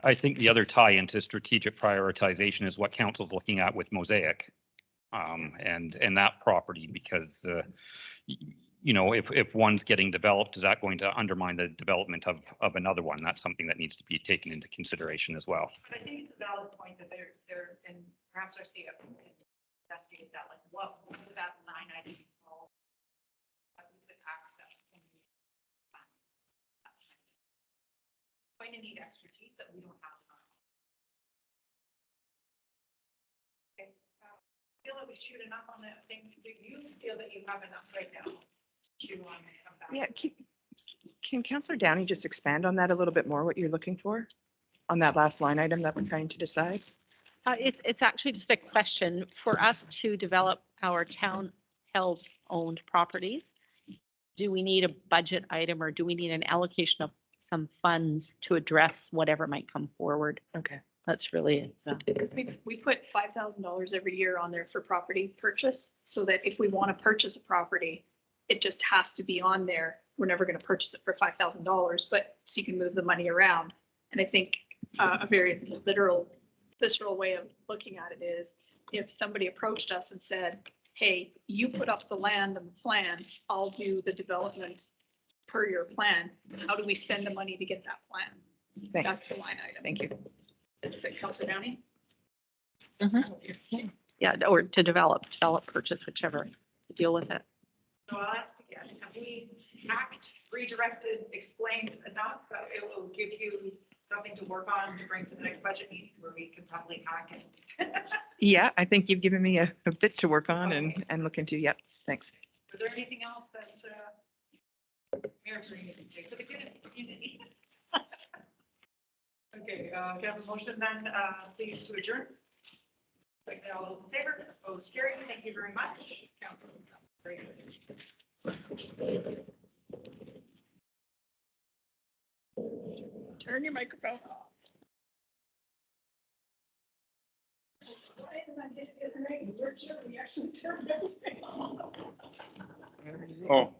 I think the other tie into strategic prioritization is what council's looking at with Mosaic. And that property, because, if one's getting developed, is that going to undermine the development of another one? That's something that needs to be taken into consideration as well. But I think it's a valid point that they're, and perhaps our CFO can investigate that, like what would that line item called? That we could access. Going to need expertise that we don't have. Okay, feel that we shoot enough on the things. Do you feel that you have enough right now? Chew on and come back? Yeah, can Councillor Downey just expand on that a little bit more, what you're looking for? On that last line item that we're trying to decide? It's actually just a question for us to develop our town-held owned properties. Do we need a budget item or do we need an allocation of some funds to address whatever might come forward? Okay. That's really it. So. Because we put $5,000 every year on there for property purchase, so that if we want to purchase a property, it just has to be on there. We're never going to purchase it for $5,000, but so you can move the money around. And I think a very visceral way of looking at it is if somebody approached us and said, hey, you put up the land and the plan, I'll do the development per your plan. How do we spend the money to get that plan? Thanks. That's the line item. Thank you. Is it Councillor Downey? Yeah, or to develop, purchase, whichever, to deal with it. So I'll ask again, have we hacked, redirected, explained enough that it will give you something to work on to bring to the next budget meeting where we can probably hack it? Yeah, I think you've given me a bit to work on and look into. Yep, thanks. Was there anything else that Mayor Green can say for the community? Okay, can I have a motion then, please, to adjourn? Like all those in favor, opposed, carried. Thank you very much. Council. Very good. Turn your microphone off. Oh,